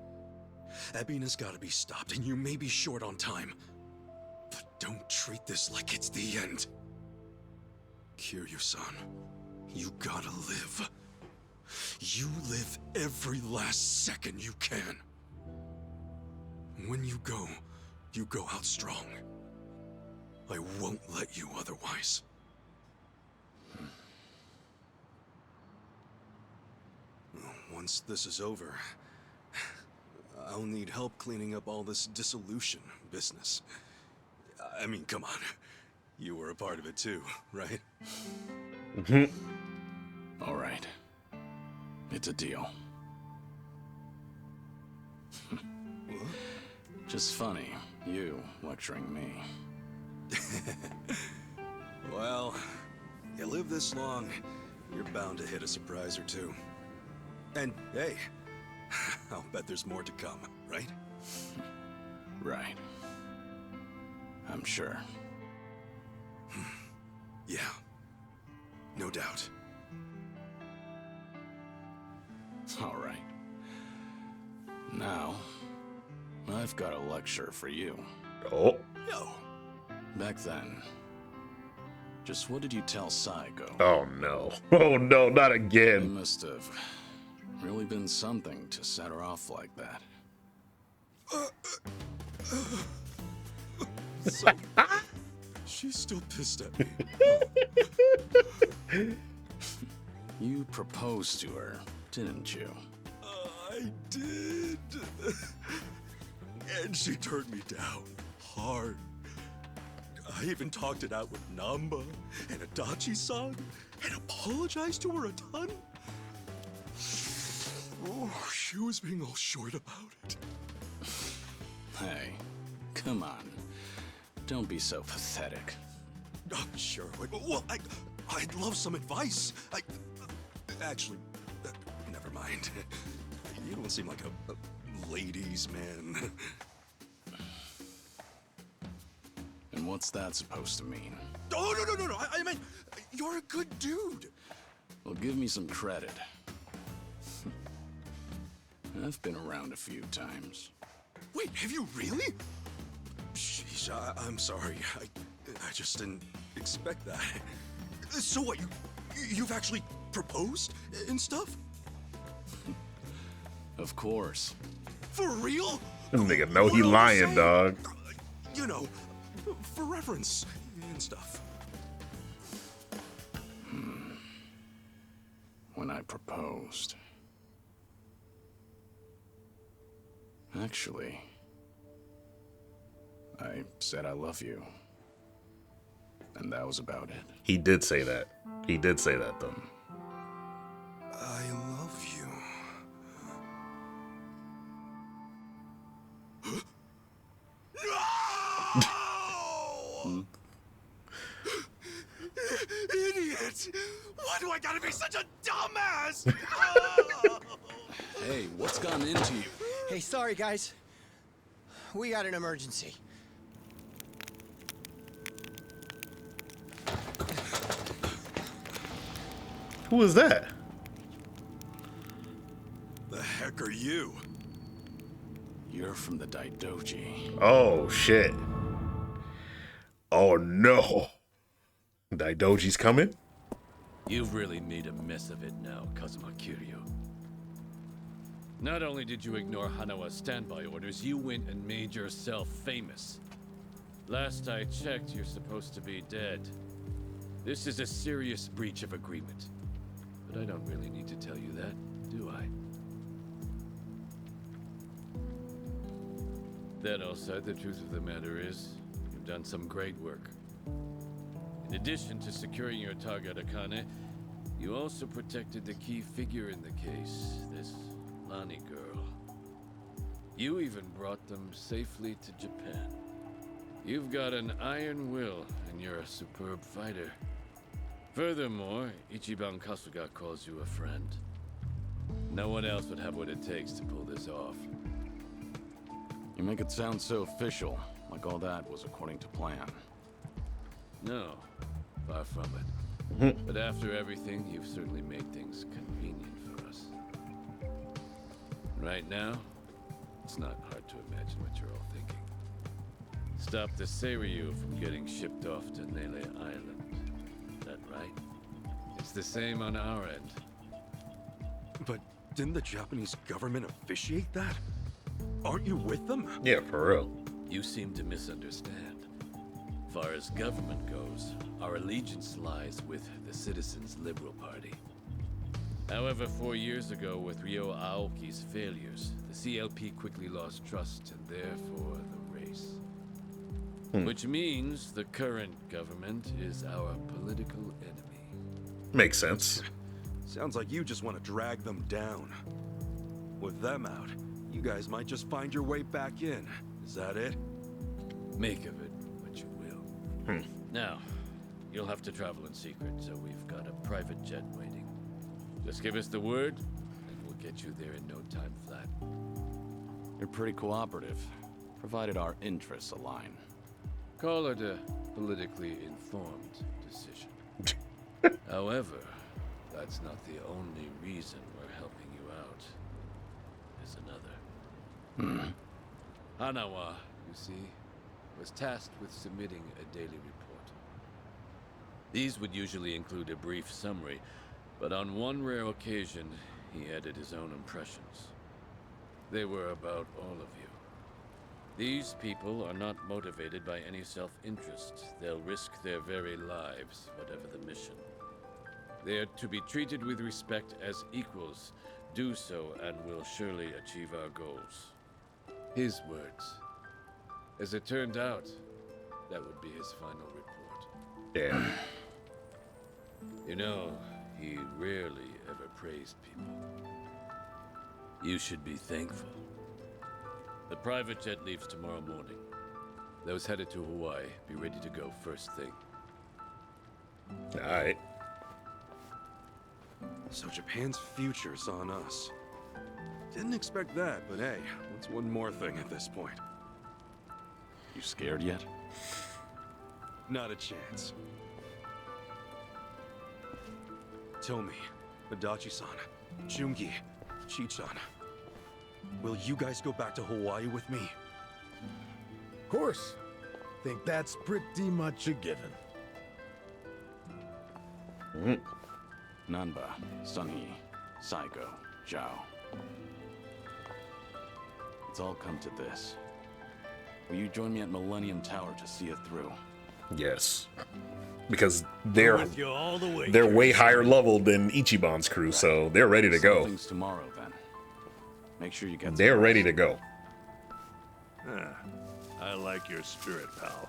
Ebina's gotta be stopped, and you may be short on time. But don't treat this like it's the end. Kiryu-san, you gotta live. You live every last second you can. When you go out strong. I won't let you otherwise. Once this is over, I'll need help cleaning up all this dissolution business. I mean, come on. You were a part of it too, right? All right. It's a deal. Just funny, you lecturing me. Well, you live this long, you're bound to hit a surprise or two. And hey, I'll bet there's more to come, right? Right. I'm sure. Yeah, no doubt. All right. Now, I've got a lecture for you. Oh. Yo. Back then, just what did you tell Saigo? Oh no. Oh no, not It again. must have really been something to set her off like that. So, she's still pissed at me. You proposed to her, didn't you? I did. And she turned me down hard. I even talked it out with Namba and Adachi-san and apologized to her a ton. Oh, she was being all short about it. Hey, come on. Don't be so pathetic. Oh, sure. Well, I'd love some advice. Actually, never mind. You don't seem like a ladies' man. And what's that supposed to mean? Oh, no. I meant, you're a good dude. Well, give me some credit. I've been around a few times. Wait, have you really? Sheesh, I'm sorry. I just didn't expect that. So what, you've actually proposed and stuff? Of course. For real? Nigga, know he lying, dog. You know, for reference and stuff. When I proposed. Actually, I said I love you. And that was about it. He did say that. He did say that, though. I love you. No! Idiot! Why do I gotta be such a dumbass? Hey, what's gotten into you? Hey, sorry, guys. We got an emergency. Who was that? The heck are you? You're from the Daidoji. Oh, shit. Oh, no. Daidoji's coming? You've really made a mess of it now, Kazuma Kiryu. Not only did you ignore Hanawa's standby orders, you went and made yourself famous. Last I checked, you're supposed to be dead. This is a serious breach of agreement. But I don't really need to tell you that, do I? That all said, the truth of the matter is, you've done some great work. In addition to securing your target, Akane, you also protected the key figure in the case, this Lani girl. You even brought them safely to Japan. You've got an iron will, and you're a superb fighter. Furthermore, Ichiban Kasuga calls you a friend. No one else would have what it takes to pull this off. You make it sound so official, like all that was according to plan. No, far from it. But after everything, you've certainly made things convenient for us. Right now, it's not hard to imagine what you're all thinking. Stop the Seiryu from getting shipped off to Nele Island. Is that right? It's the same on our end. But didn't the Japanese government officiate that? Aren't you with them? Yeah, for real. You seem to misunderstand. Far as government goes, our allegiance lies with the Citizens Liberal Party. However, 4 years ago, with Ryo Aoki's failures, the CLP quickly lost trust and therefore the race. Which means the current government is our political enemy. Makes sense. Sounds like you just want to drag them down. With them out, you guys might just find your way back in. Is that it? Make of it what you will. Now, you'll have to travel in secret, so we've got a private jet waiting. Just give us the word, and we'll get you there in no time flat. You're pretty cooperative, provided our interests align. Call it a politically informed decision. However, that's not the only reason we're helping you out. There's another. Hanawa, you see, was tasked with submitting a daily report. These would usually include a brief summary, but on one rare occasion, he added his own impressions. They were about all of you. These people are not motivated by any self-interest. They'll risk their very lives, whatever the mission. They are to be treated with respect as equals. Do so, and we'll surely achieve our goals. His words. As it turned out, that would be his final report. Damn. You know, he rarely ever praised people. You should be thankful. The private jet leaves tomorrow morning. Those headed to Hawaii, be ready to go first thing. Alright. So Japan's future's on us. Didn't expect that, but hey, what's one more thing at this point? You scared yet? Not a chance. Tomi, Adachi-san, Jungi, Chi-chan. Will you guys go back to Hawaii with me? Of course. Think that's pretty much a given. Nanba, Sunny, Saigo, Zhao. It's all come to this. Will you join me at Millennium Tower to see it through? Yes. Because they're with you all the way, they're way higher level than Ichiban's crew, so they're ready to go. Things tomorrow, then. Make sure you get. They're ready to go. I like your spirit, pal.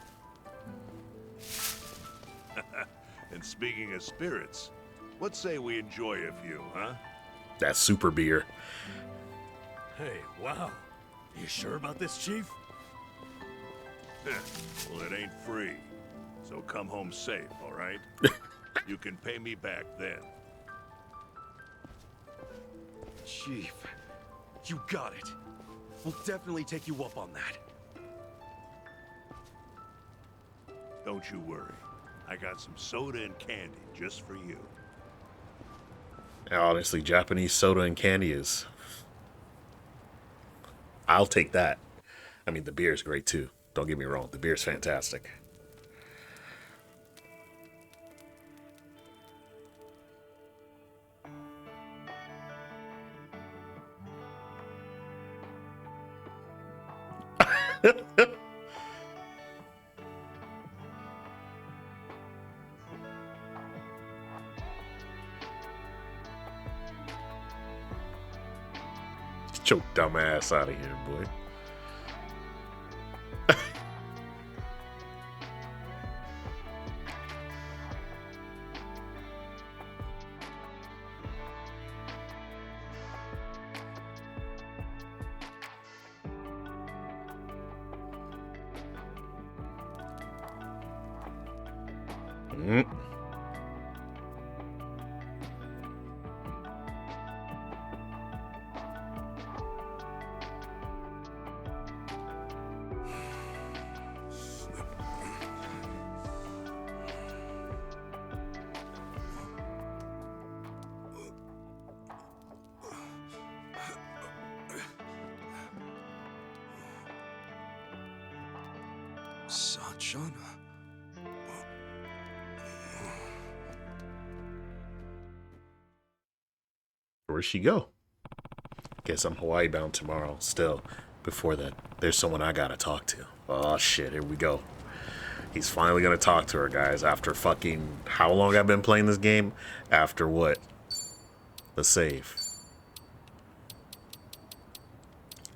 And speaking of spirits, let's say we enjoy a few, huh? That super beer. Hey, wow. You sure about this, Chief? Well, it ain't free. So come home safe, all right? You can pay me back then. Chief, you got it. We'll definitely take you up on that. Don't you worry. I got some soda and candy just for you. Honestly, Japanese soda and candy is... I'll take that. I mean, the beer is great too. Don't get me wrong. The beer's fantastic. Get your dumb ass out of here, boy. Sachan? Where'd she go? Guess I'm Hawaii bound tomorrow. Still, before that, there's someone I gotta talk to. Oh shit, here we go. He's finally gonna talk to her, guys, after fucking how long I've been playing this game? After what? The save.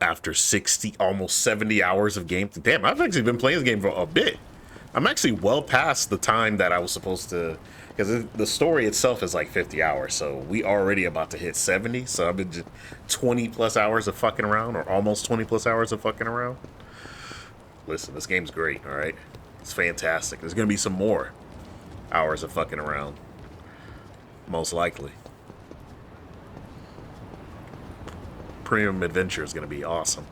After 60, almost 70 hours of game. Damn, I've actually been playing this game for a bit. I'm actually well past the time that I was supposed to, because the story itself is like 50 hours, so we already about to hit 70, so I've been just 20 plus hours of fucking around, or almost 20 plus hours of fucking around. Listen, this game's great, alright? It's fantastic. There's gonna be some more hours of fucking around. Most likely. Premium Adventure is gonna be awesome.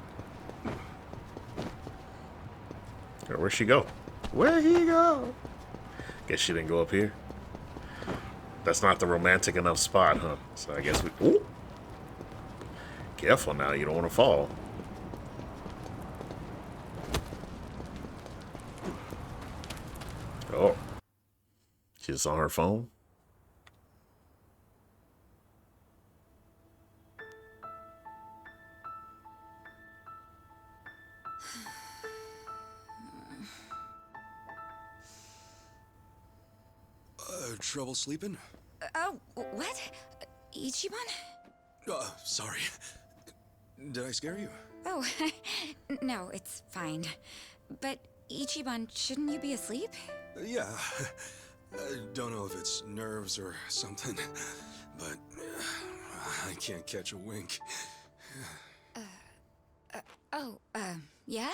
Where'd she go? Where'd he go? Guess she didn't go up here. That's not the romantic enough spot, huh? So I guess we... Ooh! Careful now, you don't want to fall. Oh. She's on her phone? Trouble sleeping? Oh, what? Ichiban? Sorry. Did I scare you? Oh, no, it's fine. But Ichiban, shouldn't you be asleep? Yeah. I don't know if it's nerves or something, but I can't catch a wink. Yeah?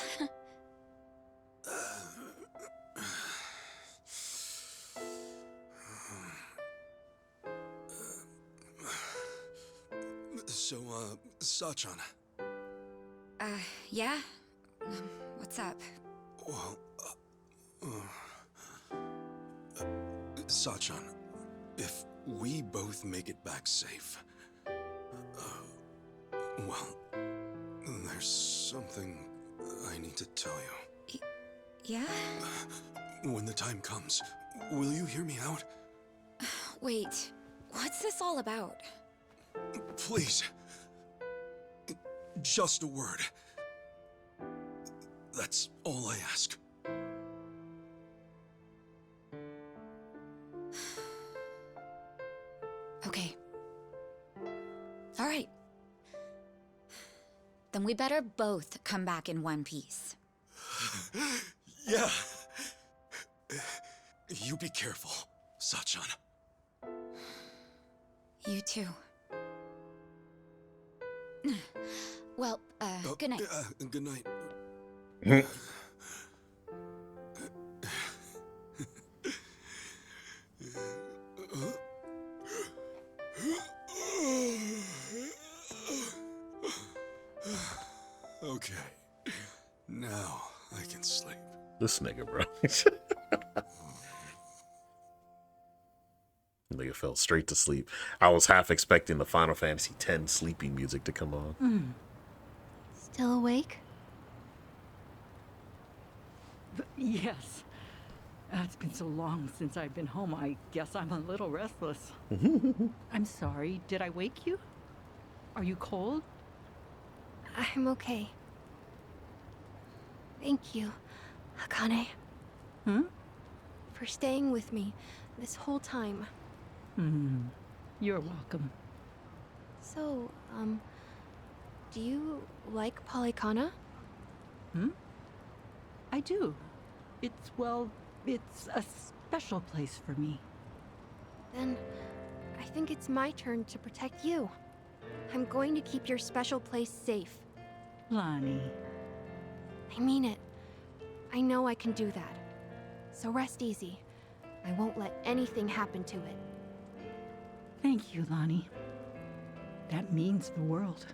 So, Sachan. Yeah? What's up? Well, Sachan, if we both make it back safe, well, there's something I need to tell you. Yeah? When the time comes, will you hear me out? Wait, what's this all about? Please. Just a word. That's all I ask. Okay. All right. Then we better both come back in one piece. Yeah. You be careful, Sachan. You too. Well, good night. Good night. Okay. Now I can sleep. This nigga, bro. Nigga fell straight to sleep. I was half expecting the Final Fantasy X sleeping music to come on. Still awake? Yes. It's been so long since I've been home. I guess I'm a little restless. I'm sorry. Did I wake you? Are you cold? I'm okay. Thank you, Akane. For staying with me this whole time. You're welcome. So, do you like Polycana? I do. It's a special place for me. Then, I think it's my turn to protect you. I'm going to keep your special place safe. Lonnie. I mean it. I know I can do that. So rest easy. I won't let anything happen to it. Thank you, Lonnie. That means the world.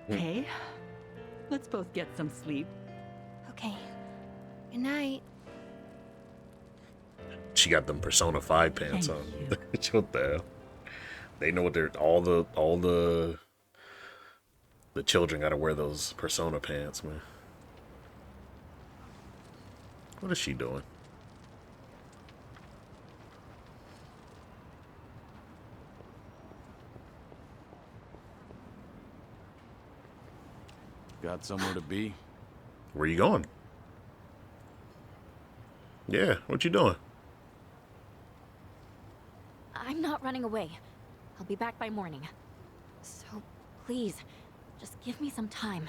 Hey, let's both get some sleep. Okay. Good night. She got them Persona 5 pants on. What the hell? They know what they're all the children gotta wear those Persona pants, man. What is she doing? Got somewhere to be? Where you going? Yeah, what you doing? I'm not running away. I'll be back by morning. So, please, just give me some time.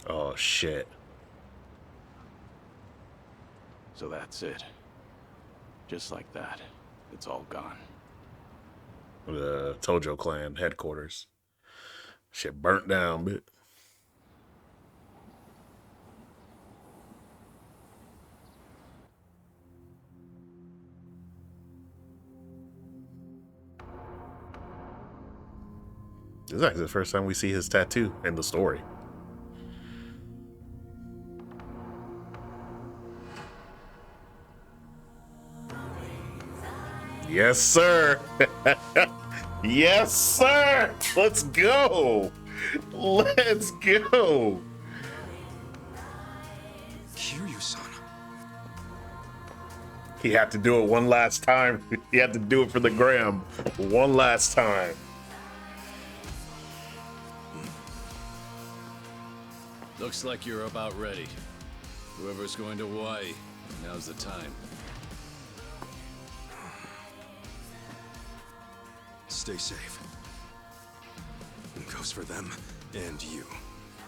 Oh, shit. So that's it. Just like that, it's all gone. The Tojo clan headquarters. Shit burnt down, bit. This is actually the first time we see his tattoo in the story. Yes, sir. Yes, sir. Let's go. Let's go. Kiryu-san. He had to do it one last time. He had to do it for the gram one last time. Looks like you're about ready. Whoever's going to Hawaii, now's the time. Stay safe. It goes for them and you,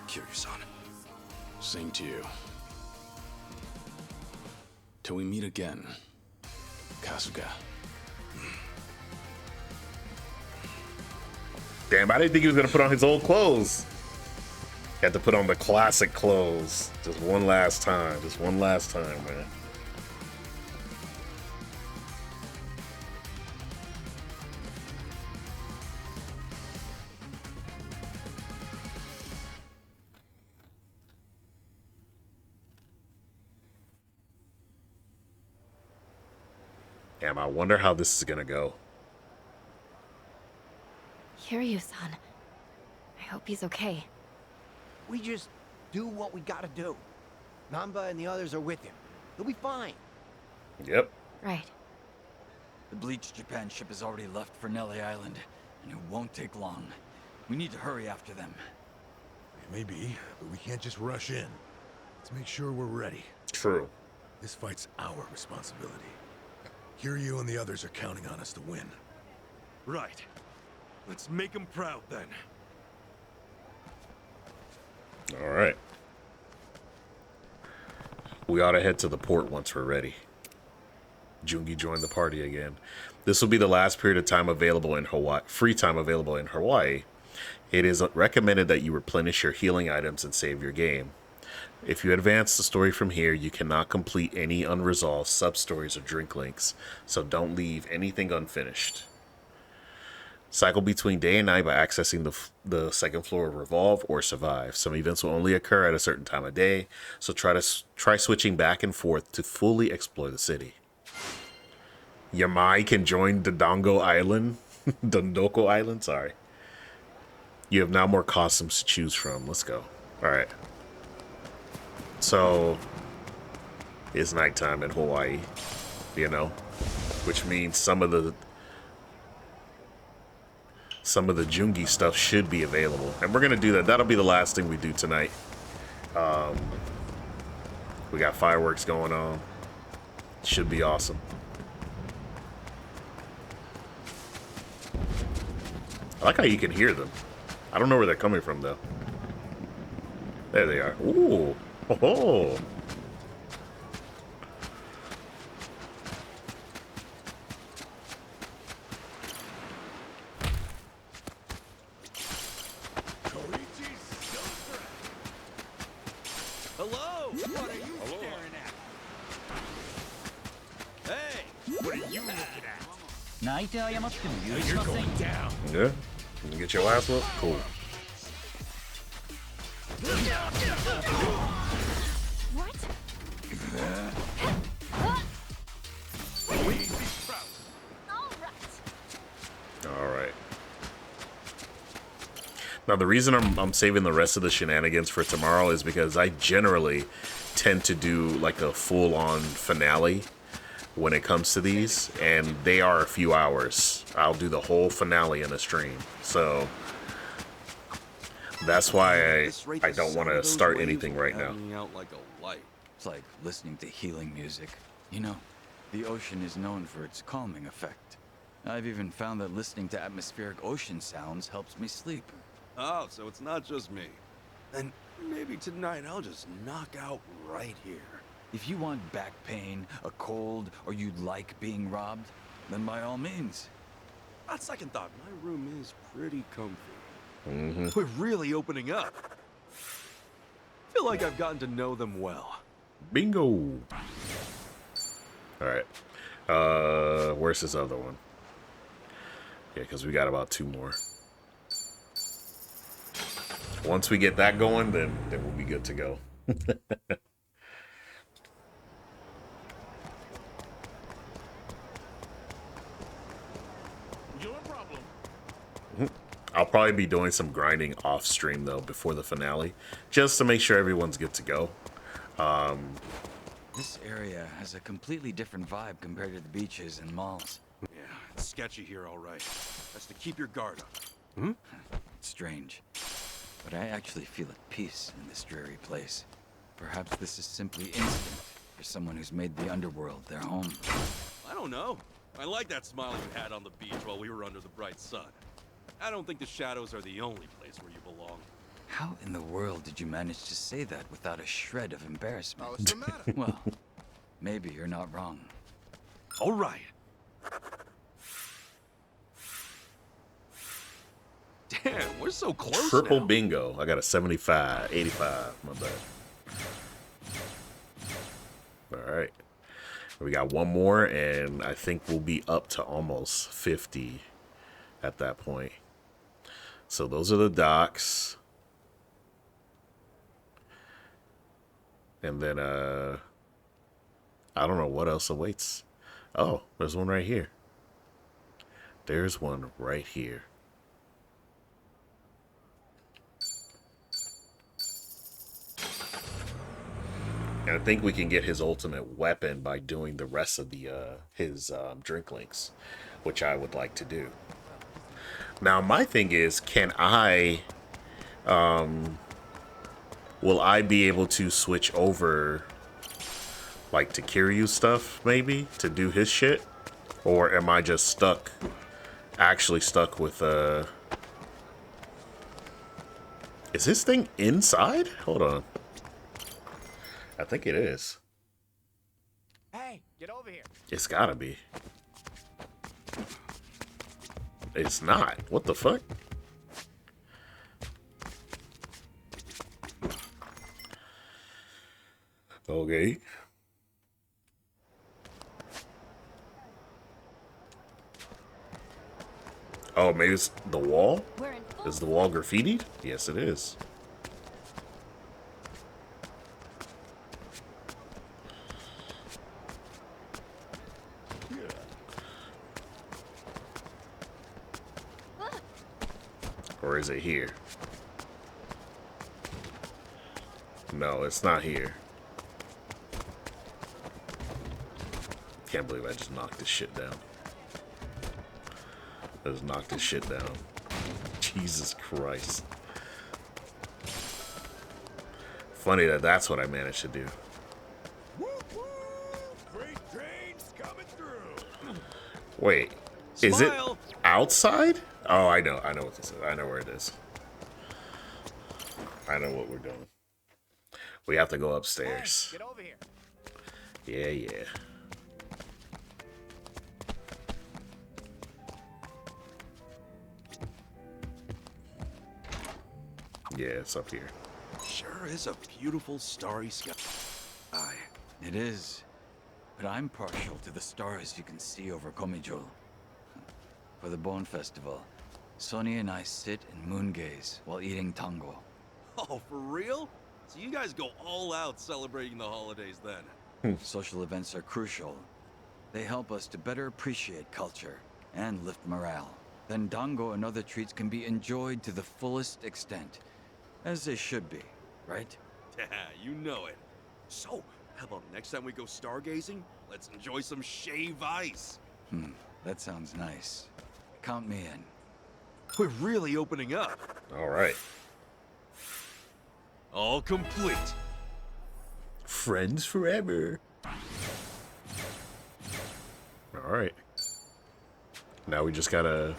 Kiryu-san. Same to you. Till we meet again, Kasuga. Damn, I didn't think he was gonna put on his old clothes. He had to put on the classic clothes. Just one last time. Just one last time, man. Damn, I wonder how this is gonna go. Kiryu-san. I hope he's okay. We just do what we gotta do. Namba and the others are with him. He'll be fine. Yep. Right. The Bleach Japan ship has already left for Nelly Island, and it won't take long. We need to hurry after them. Maybe, but we can't just rush in. Let's make sure we're ready. True. This fight's our responsibility. Kiryu and the others are counting on us to win. Right. Let's make them proud then. All right. We ought to head to the port once we're ready. Jungi joined the party again. This will be the last period of time available in Hawaii, free time available in Hawaii. It is recommended that you replenish your healing items and save your game. If you advance the story from here, you cannot complete any unresolved sub-stories or drink links, so don't leave anything unfinished. Cycle between day and night by accessing the second floor of Revolve or Survive. Some events will only occur at a certain time of day, so try switching back and forth to fully explore the city. Yamai can join Dodongo Island. Dondoko Island, sorry. You have now more costumes to choose from. Let's go. Alright. So, it's nighttime in Hawaii, you know? Which means some of the Jungi stuff should be available. And we're going to do that. That'll be the last thing we do tonight. We got fireworks going on. Should be awesome. I like how you can hear them. I don't know where they're coming from, though. There they are. Ooh. Oh. Hello? What are you staring at? Hey, what are you looking at? You're going down. Yeah. You can get your ass up? Cool. What? All right. Now, the reason I'm saving the rest of the shenanigans for tomorrow is because I generally tend to do like a full-on finale when it comes to these, and they are a few hours. I'll do the whole finale in a stream, so that's why I don't want to start anything right now. Out like a light. It's like listening to healing music. You know, the ocean is known for its calming effect. I've even found that listening to atmospheric ocean sounds helps me sleep. Oh, so it's not just me. Then maybe tonight I'll just knock out right here. If you want back pain, a cold, or you'd like being robbed, then by all means. On second thought, my room is pretty comfy. Mm-hmm. We're really opening up. Feel like I've gotten to know them well. Bingo. All right. Where's this other one? Yeah, because we got about 2 more. Once we get that going, then we'll be good to go. I'll probably be doing some grinding off stream though before the finale, just to make sure everyone's good to go. This area has a completely different vibe compared to the beaches and malls. Yeah, it's sketchy here, all right. That's to keep your guard up. It's strange, but I actually feel at peace in this dreary place. Perhaps this is simply instinct for someone who's made the underworld their home. I don't know. I like that smile you had on the beach while we were under the bright sun. I don't think the shadows are the only place where you belong. How in the world did you manage to say that without a shred of embarrassment? What's the matter? Well, maybe you're not wrong. All right. Damn, we're so close Triple now. bingo. I got a 75, 85. My bad. All right. We got one more, and I think we'll be up to almost 50 at that point. So those are the docks. And then, I don't know what else awaits. Oh, there's one right here. There's one right here. And I think we can get his ultimate weapon by doing the rest of the his drink links, which I would like to do. Now, my thing is, can I, will I be able to switch over, like, to Kiryu stuff, maybe, to do his shit? Or am I just stuck, actually stuck with, is this thing inside? Hold on. I think it is. Hey, get over here. It's gotta be. It's not. What the fuck? Okay. Oh, maybe it's the wall? Is the wall graffitied? Yes, it is. Or is it here? No, it's not here. Can't believe I just knocked this shit down. I just knocked this shit down. Jesus Christ. Funny that that's what I managed to do. Wait, is it outside? Oh, I know what this is. I know where it is. I know what we're doing. We have to go upstairs. Get over here. Yeah. Yeah, it's up here. Sure is a beautiful starry sky. It is. But I'm partial to the stars you can see over Komijul. For the Bone Festival, Sonny and I sit and moon gaze while eating tango. Oh, for real? So you guys go all out celebrating the holidays then? Social events are crucial. They help us to better appreciate culture and lift morale. Then dango and other treats can be enjoyed to the fullest extent. As they should be, right? Yeah, you know it. So, how about next time we go stargazing? Let's enjoy some shave ice. That sounds nice. Count me in. We're really opening up. All right. All complete. Friends forever. All right. Now we just gotta...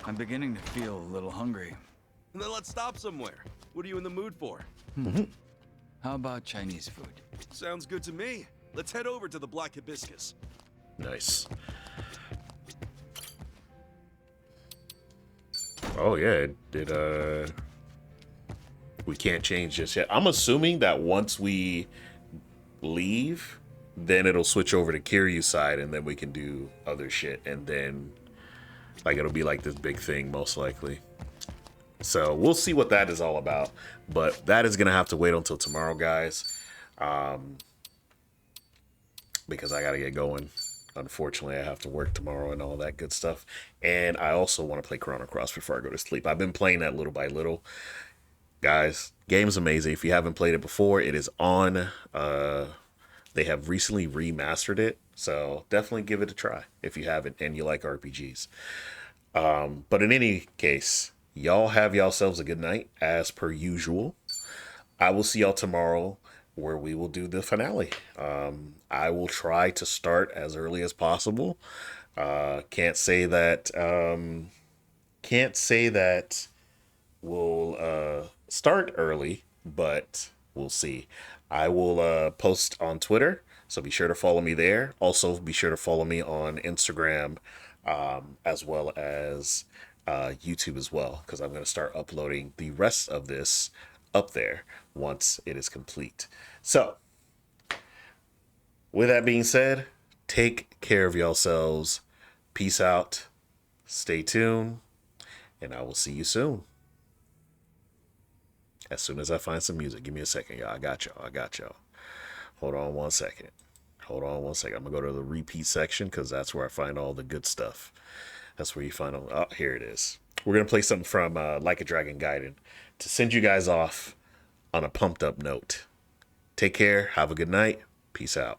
I'm beginning to feel a little hungry. Then let's stop somewhere. What are you in the mood for? How about Chinese food? Sounds good to me. Let's head over to the Black Hibiscus. Nice. Oh yeah, we can't change just yet. I'm assuming that once we leave, then it'll switch over to Kiryu's side and then we can do other shit, and then like it'll be like this big thing most likely. So we'll see what that is all about, but that is gonna have to wait until tomorrow, guys, because I gotta get going. Unfortunately, I have to work tomorrow and all that good stuff. And I also want to play Chrono Cross before I go to sleep. I've been playing that little by little. Guys, game's amazing. If you haven't played it before, it is on. They have recently remastered it. So definitely give it a try if you haven't and you like RPGs. But in any case, y'all have yourselves a good night as per usual. I will see y'all tomorrow, where we will do the finale. I will try to start as early as possible. Can't say that we'll start early, but we'll see. I will post on Twitter, so be sure to follow me there. Also, be sure to follow me on Instagram, as well as YouTube as well, because I'm going to start uploading the rest of this up there once it is complete. So, with that being said, take care of yourselves. Peace out. Stay tuned. And I will see you soon. As soon as I find some music. Give me a second, y'all. I got y'all. Hold on one second. I'm going to go to the repeat section because that's where I find all the good stuff. That's where you find all... Oh, here it is. We're going to play something from Like a Dragon Gaiden to send you guys off on a pumped up note. Take care. Have a good night. Peace out.